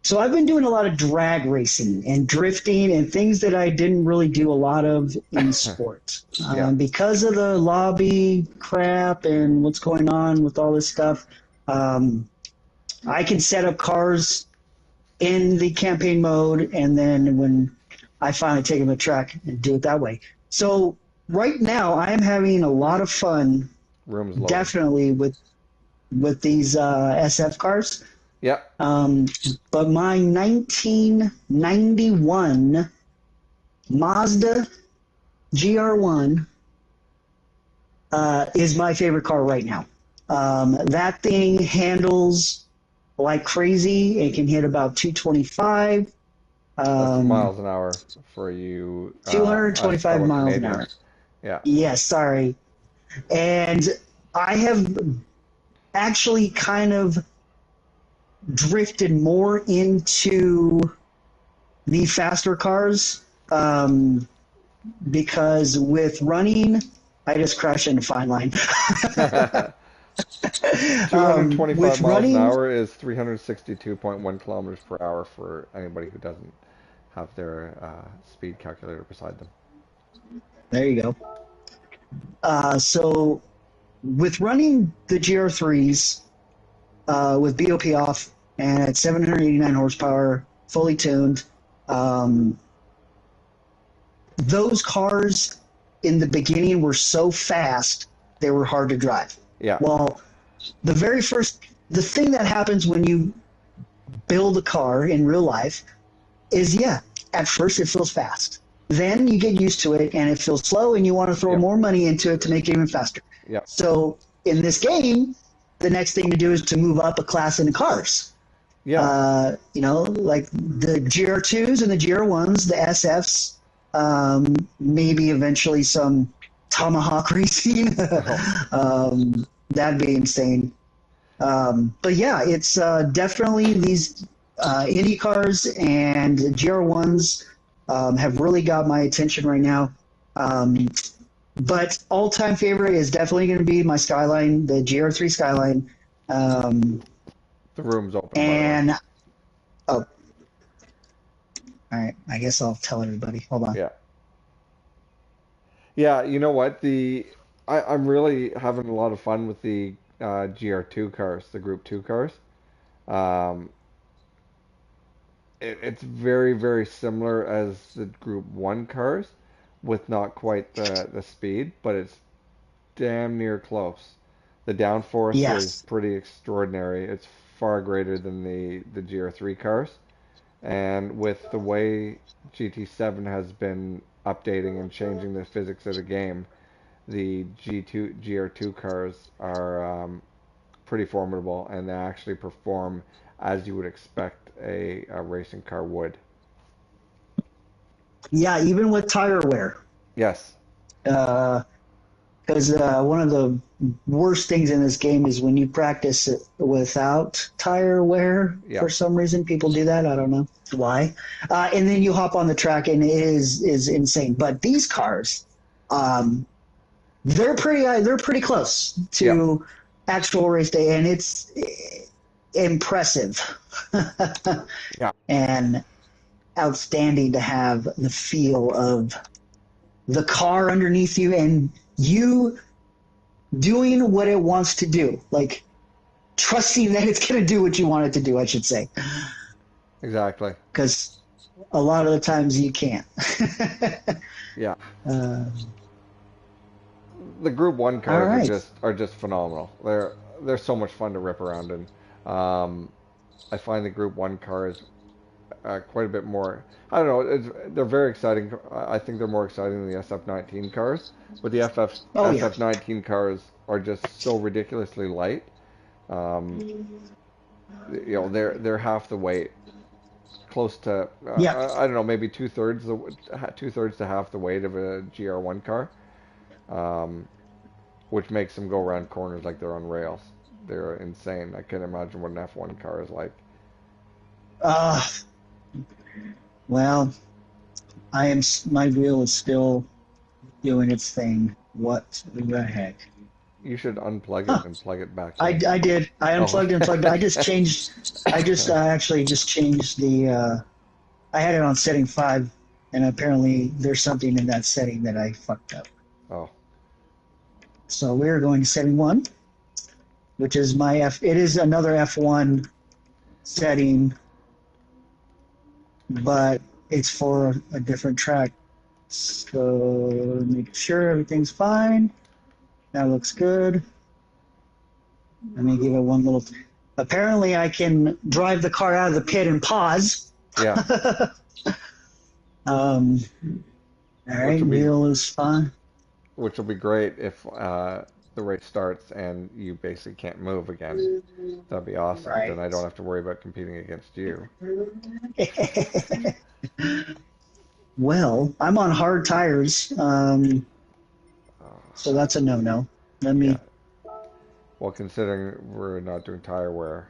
So I've been doing a lot of drag racing and drifting and things that I didn't really do a lot of in sports. Yeah. Because of the lobby crap and what's going on with all this stuff, um, I can set up cars in the campaign mode, and then when I finally take them to track and do it that way. So right now, I am having a lot of fun, Room's loading. definitely with these SF cars. Yeah. But my 1991 Mazda GR1 is my favorite car right now. That thing handles like crazy. It can hit about 225. That's miles an hour for you. 225 miles an hour. Yeah. Yes, sorry. And I have actually kind of drifted more into the faster cars because with running, I just crash into fine line. 225 with miles running, an hour is 362.1 kilometers per hour for anybody who doesn't have their speed calculator beside them. there you go. So with running the GR3s with BOP off and at 789 horsepower, fully tuned, those cars in the beginning were so fast they were hard to drive. Yeah. Well, the thing that happens when you build a car in real life is, yeah, at first it feels fast. Then you get used to it and it feels slow and you want to throw more money into it to make it even faster. Yeah. So in this game, the next thing to do is to move up a class in the cars. Yeah. Like the GR2s and the GR1s, the SFs, maybe eventually some Tomahawk racing. That'd be insane. But yeah, it's definitely these Indy cars and GR1s have really got my attention right now. But all-time favorite is definitely going to be my Skyline, the GR3 Skyline. The room's open. And all right, I guess I'll tell everybody. Hold on. Yeah. Yeah, you know what? I'm really having a lot of fun with the GR2 cars, the Group 2 cars. Um, it's very, very similar as the Group 1 cars, with not quite the speed, but it's damn near close. The downforce is pretty extraordinary. It's far greater than the GR3 cars. And with the way GT7 has been updating and changing the physics of the game, the GR2 cars are pretty formidable, and they actually perform as you would expect a racing car would. Yeah, even with tire wear. Yes. Because one of the worst things in this game is when you practice it without tire wear. Yeah. For some reason, people do that. I don't know why. And then you hop on the track, and it is insane. But these cars, they're pretty close to actual race day, and it's impressive. Yeah. And outstanding to have the feel of the car underneath you and you doing what it wants to do, like trusting that it's going to do what you want it to do, I should say. Exactly. Because a lot of the times you can't. Yeah. The Group 1 cars are just phenomenal. They're so much fun to rip around in. I find the Group 1 cars quite a bit more. I don't know. They're very exciting. I think they're more exciting than the SF19 cars. But the SF19 cars are just so ridiculously light. They're half the weight, close to. I don't know, maybe two-thirds to half the weight of a GR1 car, which makes them go around corners like they're on rails. They're insane. I can't imagine what an F1 car is like. Well, my wheel is still doing its thing. What the heck? You should unplug Huh. it and plug it back in. I did. I Oh. unplugged and plugged. I just changed. I just actually just changed the. I had it on setting 5, and apparently there's something in that setting that I fucked up. Oh. So we're going to setting 1, which is my F. It is another F1 setting, but it's for a different track. So make sure everything's fine. That looks good. Let me give it one little. Apparently, I can drive the car out of the pit and pause. Yeah. All right, wheel is fine. Which will be great if the race starts and you basically can't move again. That'd be awesome. Right. Then I don't have to worry about competing against you. Well, I'm on hard tires, so that's a no-no. Let me. Yeah. Well, considering we're not doing tire wear,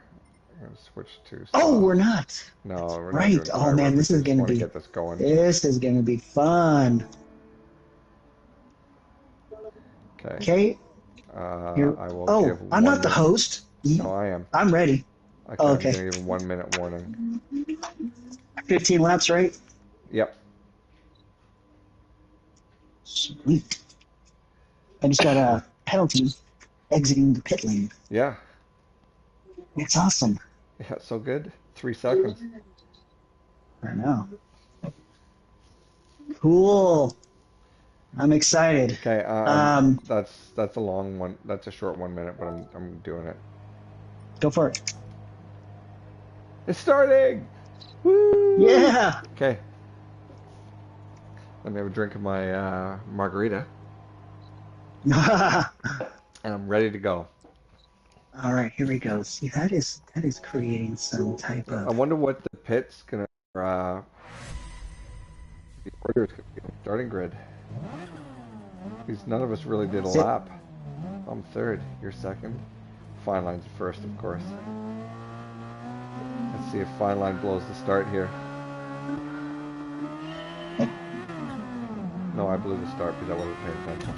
I'm gonna switch to. Oh, we're not. No, we're right. not doing tire Oh man, wear. this is gonna be. Get this going. This is gonna be fun. Okay. Okay. I will give I'm not 1 the minute. host. No, I am. I'm ready. Okay. Oh, I'm okay. gonna give 1 minute warning. 15 laps, right? Yep. Sweet. I just got a penalty exiting the pit lane. Yeah. It's awesome. Yeah. So good. 3 seconds. I know. Cool. I'm excited. Okay. That's a long one. That's a short 1 minute, but I'm doing it. Go for it. It's starting. Woo! Yeah. Okay. Let me have a drink of my margarita, and I'm ready to go. All right, here we go. See, that is creating some type I of. wonder what the pit's gonna the order is gonna be on the starting grid. Because none of us really did a lap. I'm third. You're second. Fine Line's first, of course. Let's see if Fine Line blows the start here. No, I blew the start because I wasn't paying attention.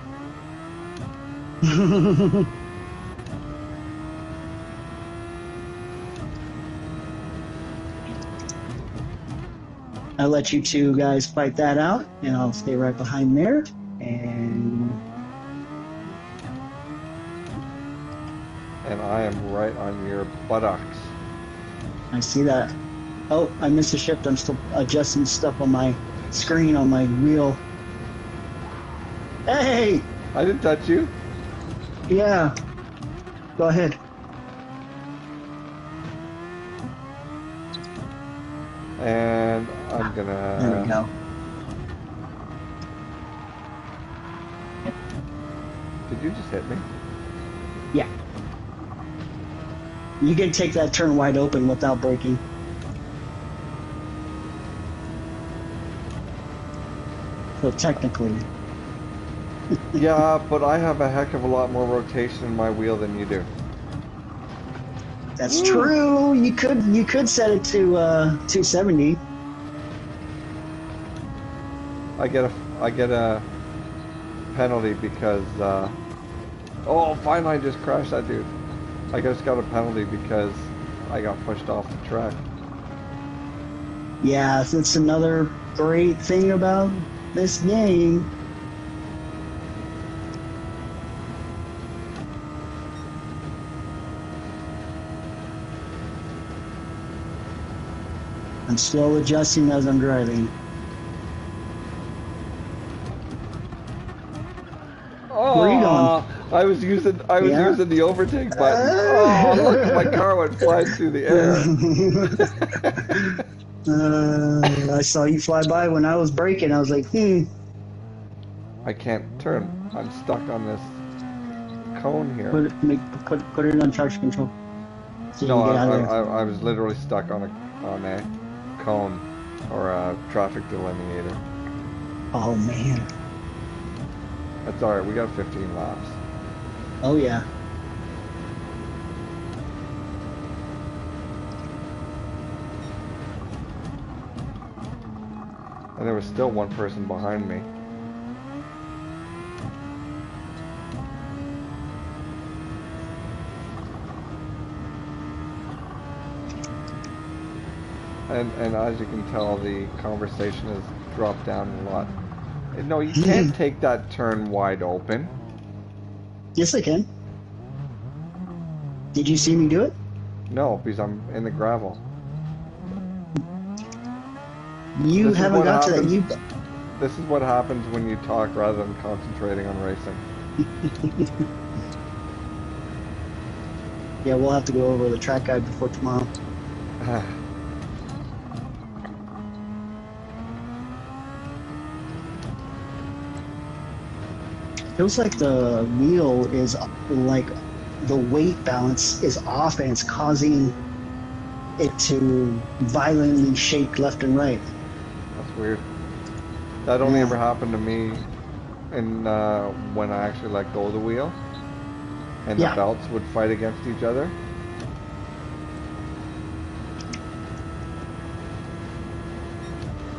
I'll let you two guys fight that out, and I'll stay right behind there. And I am right on your buttocks. I see that. Oh, I missed a shift. I'm still adjusting stuff on my screen on my wheel. Hey! I didn't touch you. Yeah. Go ahead. And I'm gonna. There we go. Did you just hit me? Yeah. You can take that turn wide open without braking. So technically. Yeah, but I have a heck of a lot more rotation in my wheel than you do. That's true. You could set it to 270. I get a penalty because oh, Fine Line just crashed that dude. I just got a penalty because I got pushed off the track. Yeah, that's another great thing about this game. I'm still adjusting as I'm driving. Oh, where are you going? I was using the overtake button. Oh, look, my car went flying through the air. I saw you fly by when I was braking. I was like, I can't turn. I'm stuck on this cone here. Put it on traction control. So no, I was literally stuck on a cone or a traffic delineator. Oh man. That's alright, we got 15 laps. Oh yeah. And there was still one person behind me. And as you can tell, the conversation has dropped down a lot. No, you can't take that turn wide open. Yes, I can. Did you see me do it? No, because I'm in the gravel. You haven't got to that. This is what happens when you talk rather than concentrating on racing. Yeah, we'll have to go over the track guide before tomorrow. Feels like the wheel is like the weight balance is off and it's causing it to violently shake left and right. That's weird. That only ever happened to me in when I actually let go of the wheel and the belts would fight against each other.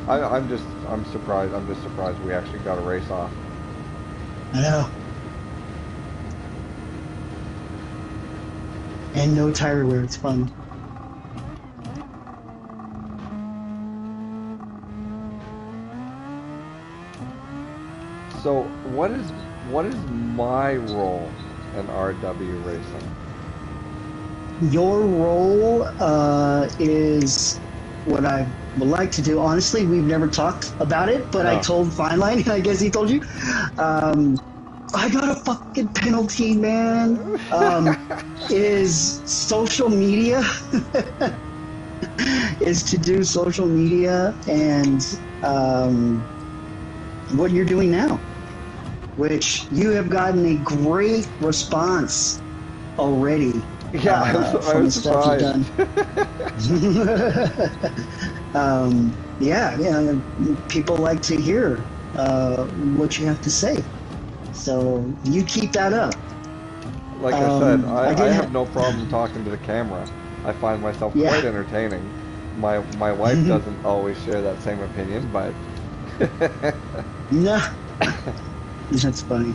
I'm surprised. I'm just surprised we actually got a race off. I know. And no tire wear, it's fun. So what is my role in RW racing? Your role is what I would like to do. Honestly, we've never talked about it, but I told Fineline, and I guess he told you. I got a fucking penalty, man. Is social media. Is to do social media and what you're doing now, which you have gotten a great response already. Yeah, I was surprised. Yeah, people like to hear what you have to say. So you keep that up. Like I said, I have no problem talking to the camera. I find myself quite entertaining. My wife doesn't always share that same opinion, but no, that's funny.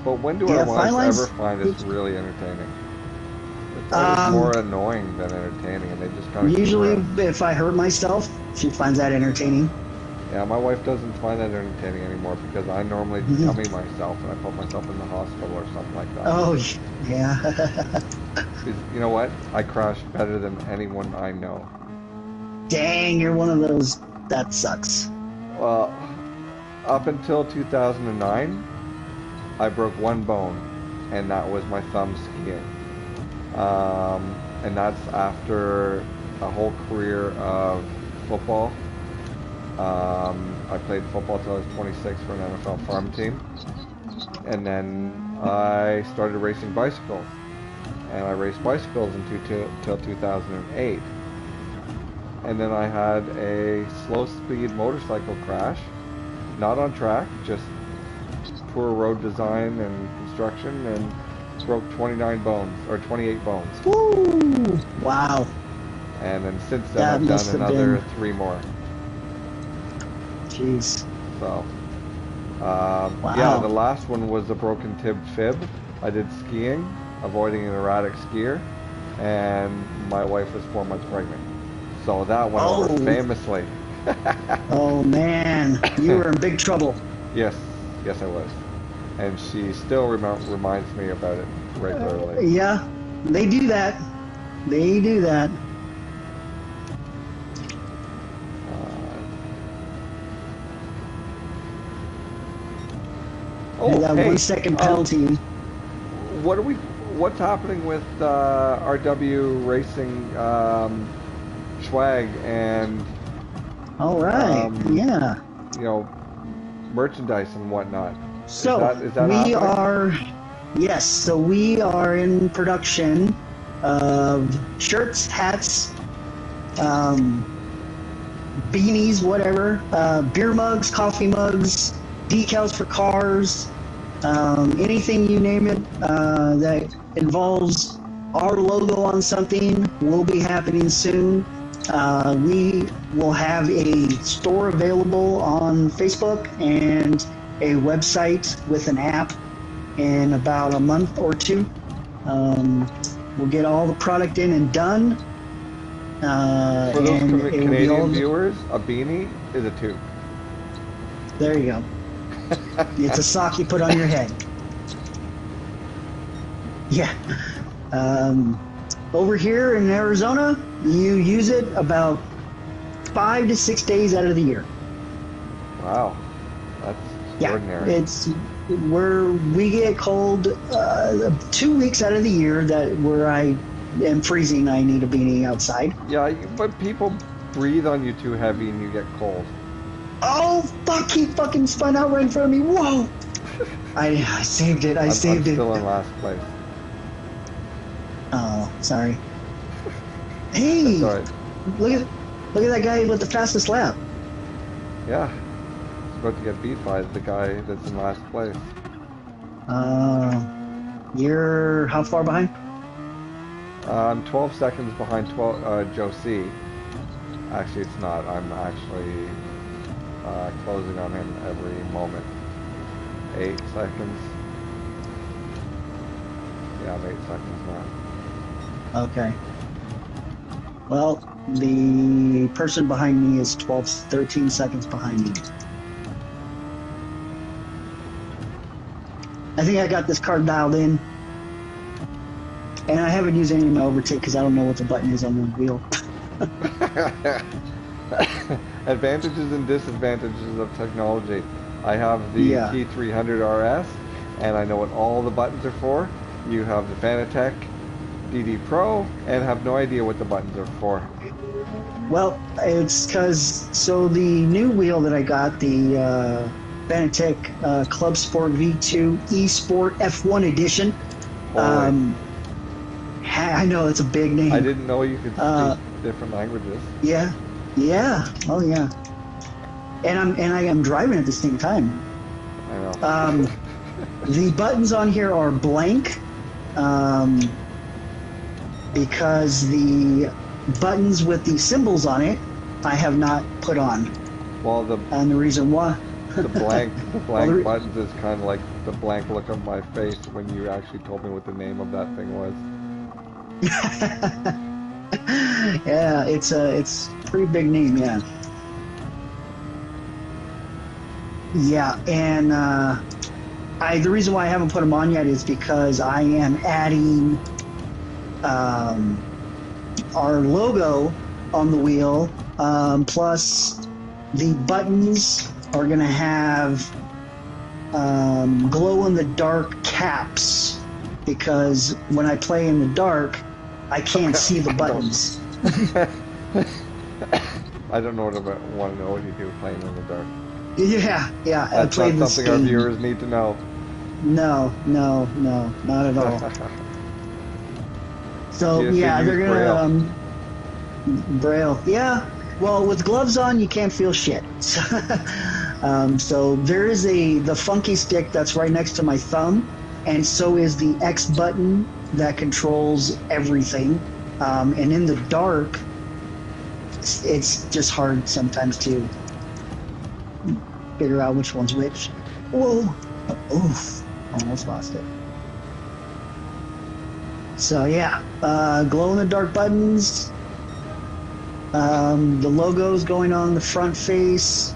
But when do our wives ever find us really entertaining? It's always more annoying than entertaining, and they just kind of usually, if I hurt myself, she finds that entertaining. Yeah, my wife doesn't find that entertaining anymore because I normally dummy myself and I put myself in the hospital or something like that. Oh, yeah. You know what? I crash better than anyone I know. Dang, you're one of those. That sucks. Well, up until 2009, I broke one bone, and that was my thumb skiing. And that's after a whole career of football. I played football till I was 26 for an NFL farm team. And then I started racing bicycles. And I raced bicycles until 2008. And then I had a slow speed motorcycle crash. Not on track, just poor road design and construction, and broke 28 bones. Woo! Wow. And then since then I've done another 3 more. Jeez. So, wow. yeah, the last one was a broken fib. I did skiing, avoiding an erratic skier, and my wife was 4 months pregnant. So that went over famously. Oh man, you were in big trouble. Yes, I was. And she still reminds me about it regularly. Yeah, they do that. They do that. That 1 second penalty. What's happening with RW Racing swag and all right, yeah, you know, merchandise and whatnot? So is that we happening? are, yes. So we are in production of shirts, hats, beanies, whatever, beer mugs, coffee mugs, decals for cars, anything you name it that involves our logo on something will be happening soon. We will have a store available on Facebook and a website with an app in about a month or two. We'll get all the product in and done. For those And it will be Canadian all. viewers, a beanie is a toque. There you go. It's a sock you put on your head. Yeah. Over here in Arizona, you use it about 5 to 6 days out of the year. Wow, that's extraordinary. Yeah, it's where we get cold 2 weeks out of the year that where I am freezing. I need a beanie outside. Yeah, but people breathe on you too heavy and you get cold. Oh fuck! He fucking spun out right in front of me. Whoa! I saved it. I saved I'm it. still in last place. Oh, sorry. Hey, That's all right. look at that guy with the fastest lap. Yeah, he's about to get beat by the guy that's in last place. You're how far behind? I'm 12 seconds behind Joe C. Actually, it's not. I'm actually closing on him every moment. 8 seconds. Yeah, I'm 8 seconds now. Okay. Well, the person behind me is 13 seconds behind me. I think I got this card dialed in. And I haven't used any of my overtake because I don't know what the button is on the wheel. Advantages and disadvantages of technology. I have the T300 RS, and I know what all the buttons are for. You have the Fanatec DD Pro, and have no idea what the buttons are for. Well, it's because, so the new wheel that I got, the Fanatec Club Sport V2 eSport F1 Edition. I know it's a big name. I didn't know you could speak different languages. Yeah, oh yeah. And I am driving at the same time. I know. The buttons on here are blank, because the buttons with the symbols on it I have not put on. Well, and the reason why the blank buttons is kind of like the blank look on my face when you actually told me what the name of that thing was. Yeah, it's a pretty big name, yeah. Yeah, and the reason why I haven't put them on yet is because I am adding our logo on the wheel, plus the buttons are going to have glow-in-the-dark caps, because when I play in the dark, I can't see the buttons. I don't know what I want to know what you do playing in the dark. Yeah. That's I not something our viewers need to know. No, not at all. So yeah, they're gonna Braille. Yeah. Well, with gloves on, you can't feel shit. So there is the funky stick that's right next to my thumb, and so is the X button that controls everything. And in the dark, it's just hard sometimes to figure out which one's which. Whoa! Oof! Almost lost it. So yeah, glow-in-the-dark buttons. The logo's going on the front face.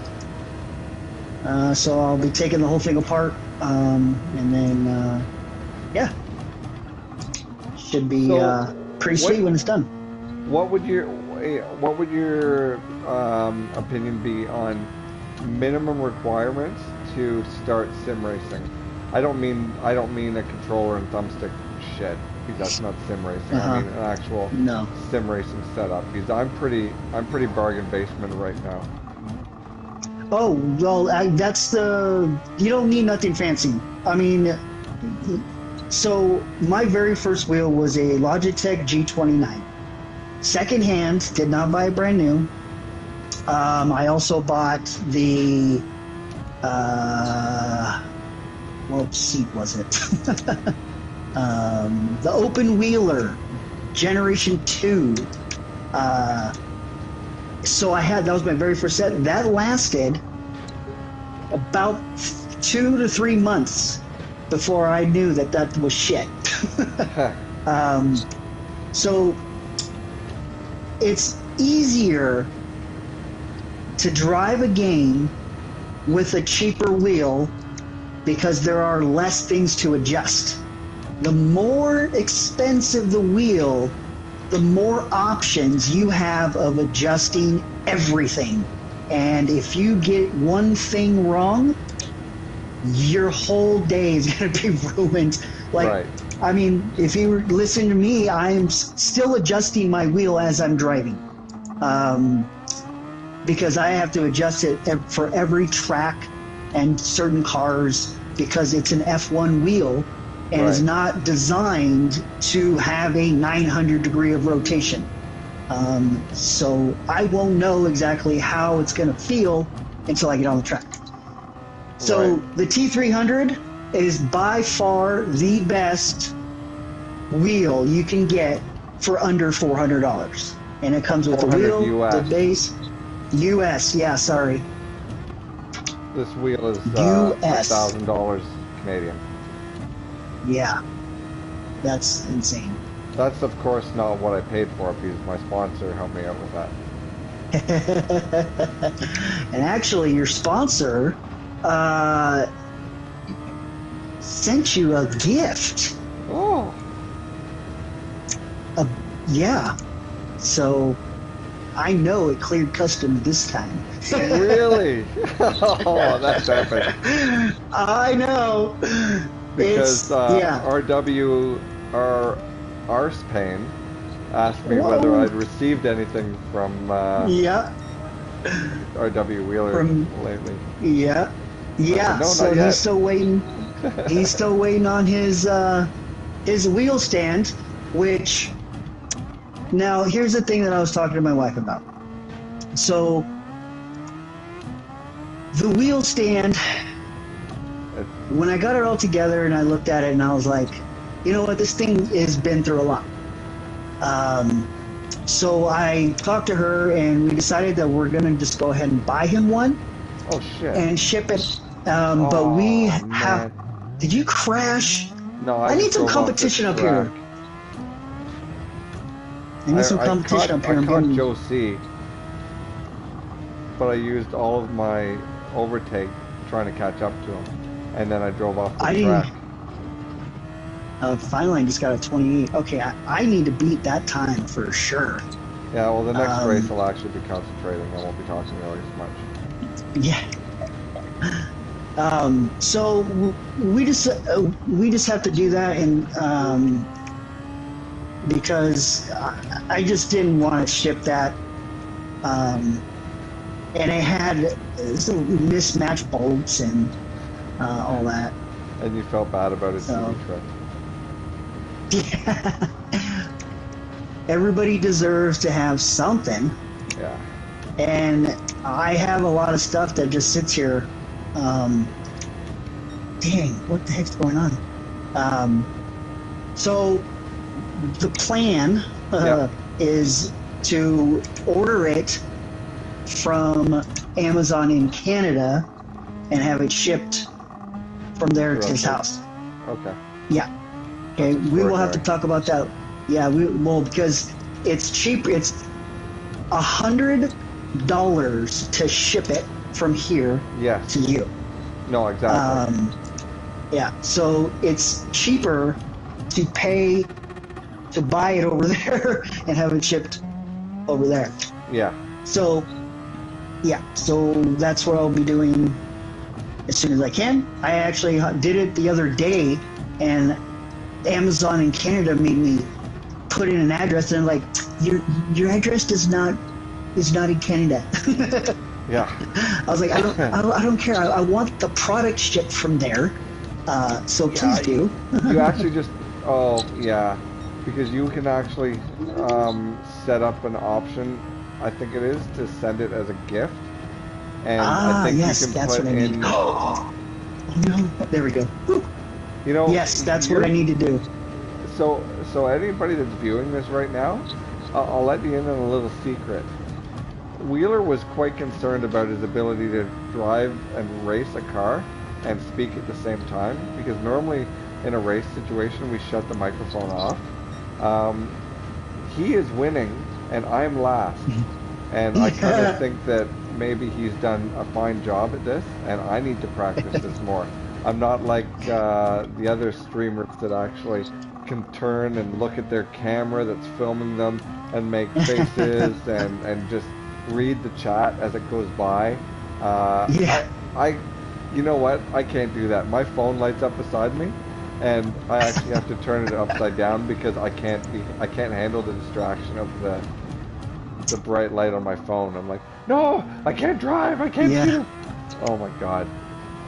So I'll be taking the whole thing apart, and then yeah, should be pretty sweet when it's done. What would your opinion be on minimum requirements to start sim racing? I don't mean a controller and thumbstick shit, because that's not sim racing. I mean an actual sim racing setup, because I'm pretty bargain basement right now. Oh well, that's you don't need nothing fancy. I mean, so my very first wheel was a Logitech G29, secondhand, did not buy it brand new. I also bought the what seat was it? The Open Wheeler Generation 2. So that was my very first set. That lasted about 2 to 3 months before I knew that was shit. So it's easier to drive a game with a cheaper wheel because there are less things to adjust. The more expensive the wheel, the more options you have of adjusting everything. And if you get one thing wrong, your whole day is going to be ruined. Like, Right. I mean, if you listen to me, I'm still adjusting my wheel as I'm driving. Because I have to adjust it for every track and certain cars because it's an F1 wheel and is not designed to have a 900 degree of rotation. So I won't know exactly how it's going to feel until I get on the track. So the T300 is by far the best wheel you can get for under $400. And it comes with the wheel, US. the base. US, yeah, sorry. This wheel is US. $1,000 Canadian. Yeah, that's insane. That's of course not what I paid for it because my sponsor helped me out with that. And actually, your sponsor sent you a gift. Oh. Yeah. So I know it cleared custom this time. Really? Oh, that's epic. I know. Because yeah. RW, our Arsepain, asked me whether I'd received anything from yeah. RW Wheeler lately. Yeah. Yeah. No, so he's still waiting. He's still waiting on his wheel stand, which now here's the thing that I was talking to my wife about. So the wheel stand, when I got it all together and I looked at it and I was like, you know what, this thing has been through a lot. So I talked to her and we decided that we're gonna just go ahead and buy him one. Oh shit. And ship it. But we have. Did you crash? No, I need some competition up here. I need some competition up here. I caught Joe C, but I used all of my overtake trying to catch up to him, and then I drove off the track. Finally, I just got a 28. Okay, I need to beat that time for sure. Yeah, well, the next race I'll actually be concentrating. I won't be talking really as much. Yeah. So we just have to do that, and because I just didn't want to ship that, and it had some mismatched bolts and all that. And you felt bad about it, so. Yeah. Everybody deserves to have something. Yeah. And I have a lot of stuff that just sits here. Dang, what the heck's going on? So the plan is to order it from Amazon in Canada and have it shipped from there to his house. Okay. Yeah. Okay, we will have to talk about that. Yeah, we will, because it's cheap. It's $100 to ship it from here to you. No, exactly. Yeah, so it's cheaper to pay to buy it over there and have it shipped over there. Yeah. So, yeah, so that's what I'll be doing as soon as I can. I actually did it the other day, and Amazon in Canada made me put in an address, and like, your address is not in Canada. Yeah. I was like, I don't care. I want the product shipped from there. So please do. You actually just, because you can actually set up an option, I think it is, to send it as a gift. And I think yes, you can that's put what I need. Oh no, there we go. You know, yes, that's what I need to do. So anybody that's viewing this right now, I'll let you in on a little secret. Wheeler was quite concerned about his ability to drive and race a car and speak at the same time, because normally in a race situation we shut the microphone off. he is winning and I'm last. And I kind of think that maybe he's done a fine job at this, and I need to practice this more. I'm not like the other streamers that actually can turn and look at their camera that's filming them and make faces and just read the chat as it goes by. Yeah. You know what? I can't do that. My phone lights up beside me, and I actually have to turn it upside down because I can't handle the distraction of the bright light on my phone. I'm like, no, I can't drive. I can't see. Oh my god,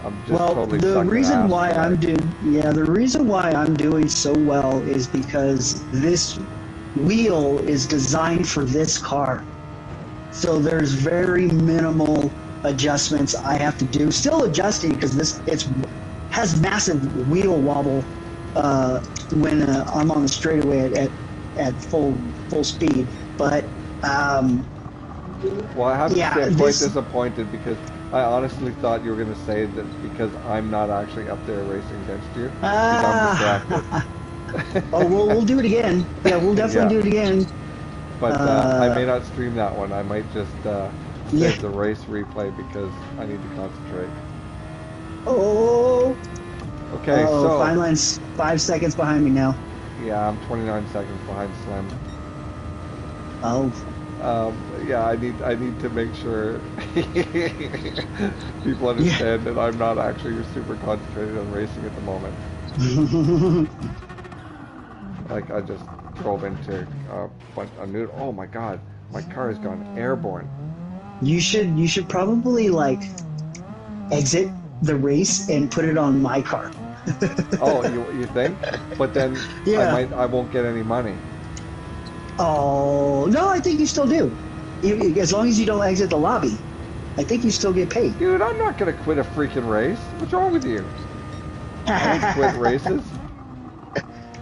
I'm just totally the sucking reason ass why tonight. the reason why I'm doing so well is because this wheel is designed for this car. So there's very minimal adjustments I have to do. Still adjusting because it has massive wheel wobble when I'm on the straightaway at full speed. But Well, I have to say I'm quite disappointed because I honestly thought you were going to say that because I'm not actually up there racing against you, because I'm distracted. Oh, we'll do it again. Yeah, we'll definitely do it again. But I may not stream that one. I might just save the race replay because I need to concentrate. Oh. Okay, so Fine Line's 5 seconds behind me now. Yeah, I'm 29 seconds behind Slim. Oh. Yeah, I need to make sure people understand that I'm not actually super concentrated on racing at the moment. Like I just drove into a new. Oh my god, my car has gone airborne. You should probably like exit the race and put it on my car. Oh, you think? But then I won't get any money. Oh no, I think you still do. As long as you don't exit the lobby, I think you still get paid. Dude, I'm not gonna quit a freaking race. What's wrong with you? I don't quit races.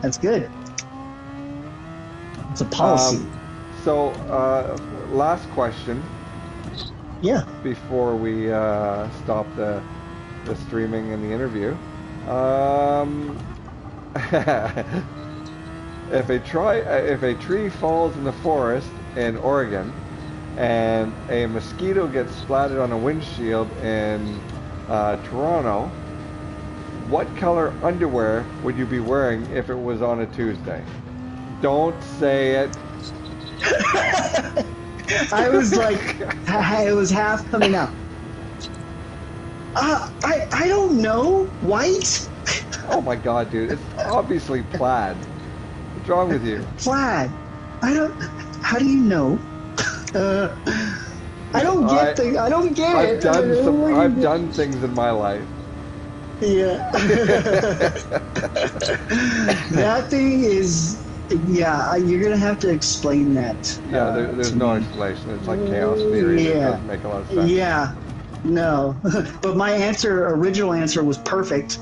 That's good. It's a policy. So, last question. Yeah. Before we stop the streaming and the interview. If a tree falls in the forest in Oregon and a mosquito gets splattered on a windshield in Toronto, what color underwear would you be wearing if it was on a Tuesday? Don't say it. I was like, it was half coming out. I don't know. White? Oh my god, dude. It's obviously plaid. What's wrong with you? Plaid. How do you know? I don't get things. I don't get it. I've done things in my life. Yeah. That thing is... Yeah, you're going to have to explain that. Yeah, there's no explanation. It's like chaos theory. Yeah. It doesn't make a lot of sense. Yeah. No. But my original answer was perfect.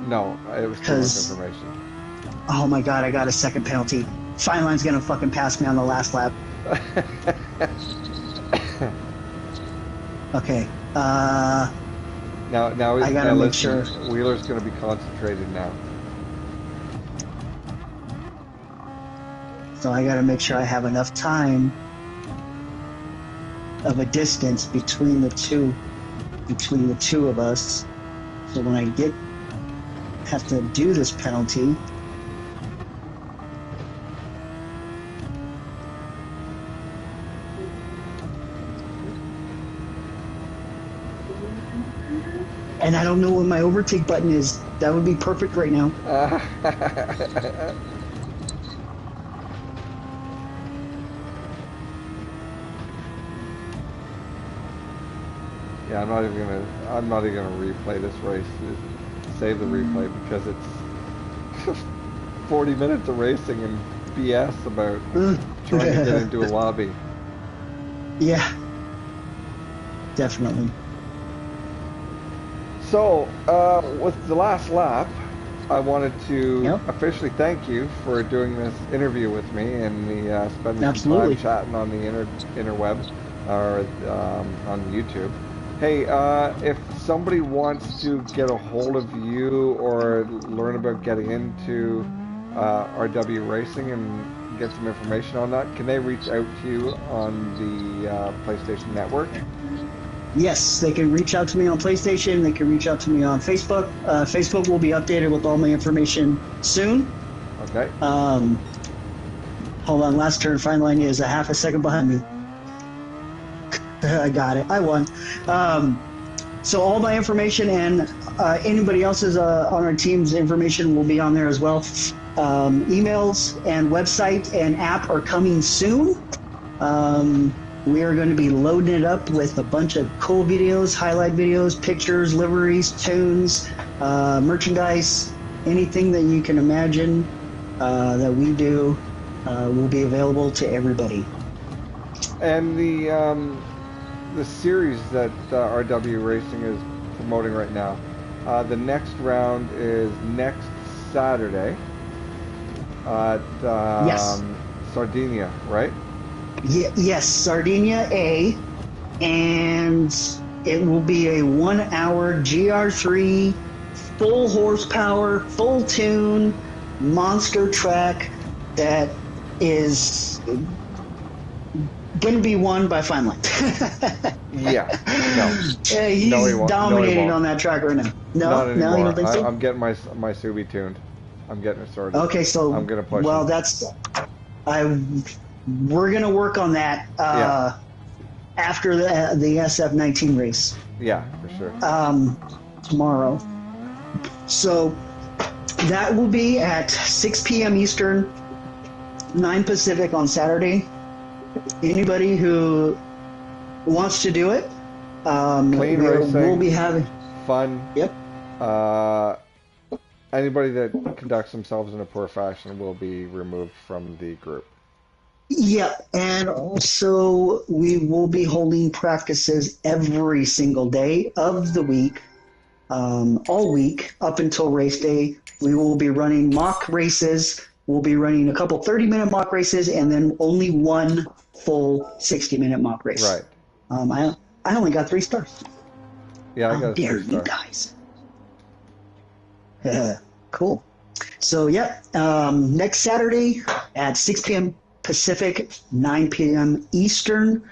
No, it was too much information. Oh my god, I got a second penalty. Fine Line's going to fucking pass me on the last lap. Okay. Now I gotta make sure. Wheeler's going to be concentrated now. So I gotta make sure I have enough time of a distance between the two of us. So when I have to do this penalty, and I don't know what my overtake button is. That would be perfect right now. Yeah, I'm not even gonna replay this race. Save the replay because it's 40 minutes of racing and BS about trying to get into a lobby. Yeah, definitely. So, with the last lap, I wanted to officially thank you for doing this interview with me and spending some time chatting on the interwebs or on YouTube. Hey, if somebody wants to get a hold of you or learn about getting into RW racing and get some information on that, can they reach out to you on the PlayStation Network? Yes, they can reach out to me on PlayStation. They can reach out to me on Facebook. Facebook will be updated with all my information soon. Okay. Hold on, last turn fine line is a half a second behind me. I got it. I won. So all my information and anybody else's on our team's information will be on there as well. Emails and website and app are coming soon. We are going to be loading it up with a bunch of cool videos, highlight videos, pictures, liveries, tunes, merchandise, anything that you can imagine that we do will be available to everybody. And the series that RW Racing is promoting right now, the next round is next Saturday at Yes. Sardinia, right? Yes, Sardinia A, and it will be a 1 hour GR3, full horsepower, full tune, monster track that is going to be won by Feinlein. Yeah. No. He's No, he won't. dominating No, he won't. on that track right now. Not No, anymore. you don't think so? I'm getting my Subi tuned. I'm getting it sorted. Okay, so I'm gonna push. Well, him. we're gonna work on that after the SF19 race. Yeah, for sure. Tomorrow. So that will be at 6 p.m. Eastern, 9 Pacific on Saturday. Anybody who wants to do it, Clean racing. we'll be having fun. Yep. Anybody that conducts themselves in a poor fashion will be removed from the group. Yeah, and also we will be holding practices every single day of the week, all week up until race day. We will be running mock races. We'll be running a couple 30-minute mock races and then only one full 60-minute mock race. Right. I only got 3 stars. Yeah, I got How a dare 3 you star. guys? Cool. So, next Saturday at 6 p.m. Pacific, 9 p.m. Eastern.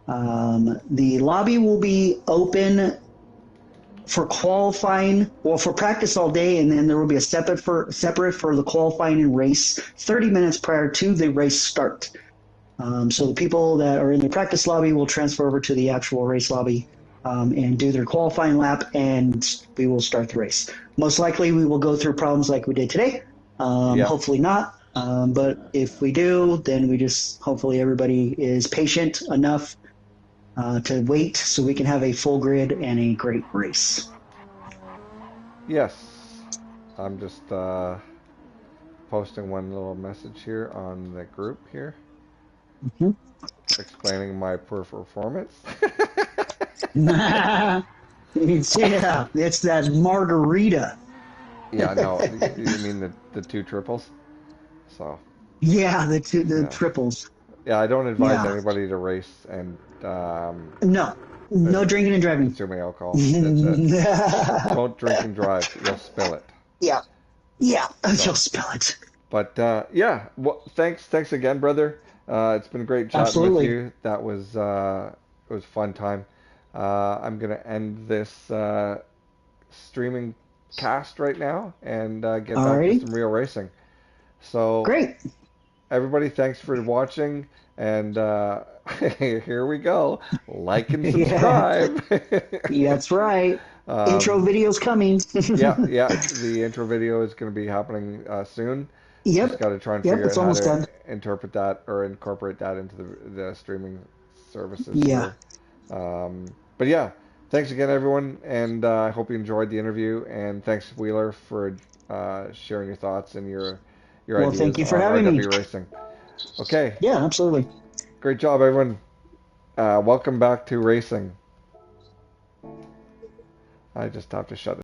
The lobby will be open for qualifying, well, for practice all day, and then there will be a separate for the qualifying and race 30 minutes prior to the race start. So the people that are in the practice lobby will transfer over to the actual race lobby and do their qualifying lap, and we will start the race. Most likely we will go through problems like we did today. Hopefully not. But if we do, then we just, hopefully everybody is patient enough to wait so we can have a full grid and a great race. Yes. I'm just posting one little message here on the group here. Mm-hmm. Explaining my poor performance. Yeah, it's that margarita. Yeah, no, you mean the 2 triples? So. Yeah, the triples. Yeah, I don't advise anybody to race and No drinking and driving. consuming alcohol. Don't drink and drive. You'll spill it. Yeah, you'll spill it. But well, thanks again, brother. It's been great chatting Absolutely. with you. That was it was a fun time. I'm gonna end this streaming cast right now and get back to some real racing. So great. Everybody, thanks for watching, and here we go. Like and subscribe. That's right. Intro video's coming. yeah, the intro video is going to be happening soon. Yep. Just got to try and figure out how to done. interpret that or incorporate that into the streaming services. Yeah. But yeah, thanks again, everyone, and I hope you enjoyed the interview. And thanks, Wheeler, for sharing your thoughts and your ideas thank you for on having me. RW Racing. Okay. Yeah, absolutely. Great job, everyone. Welcome back to racing. I just have to shut it.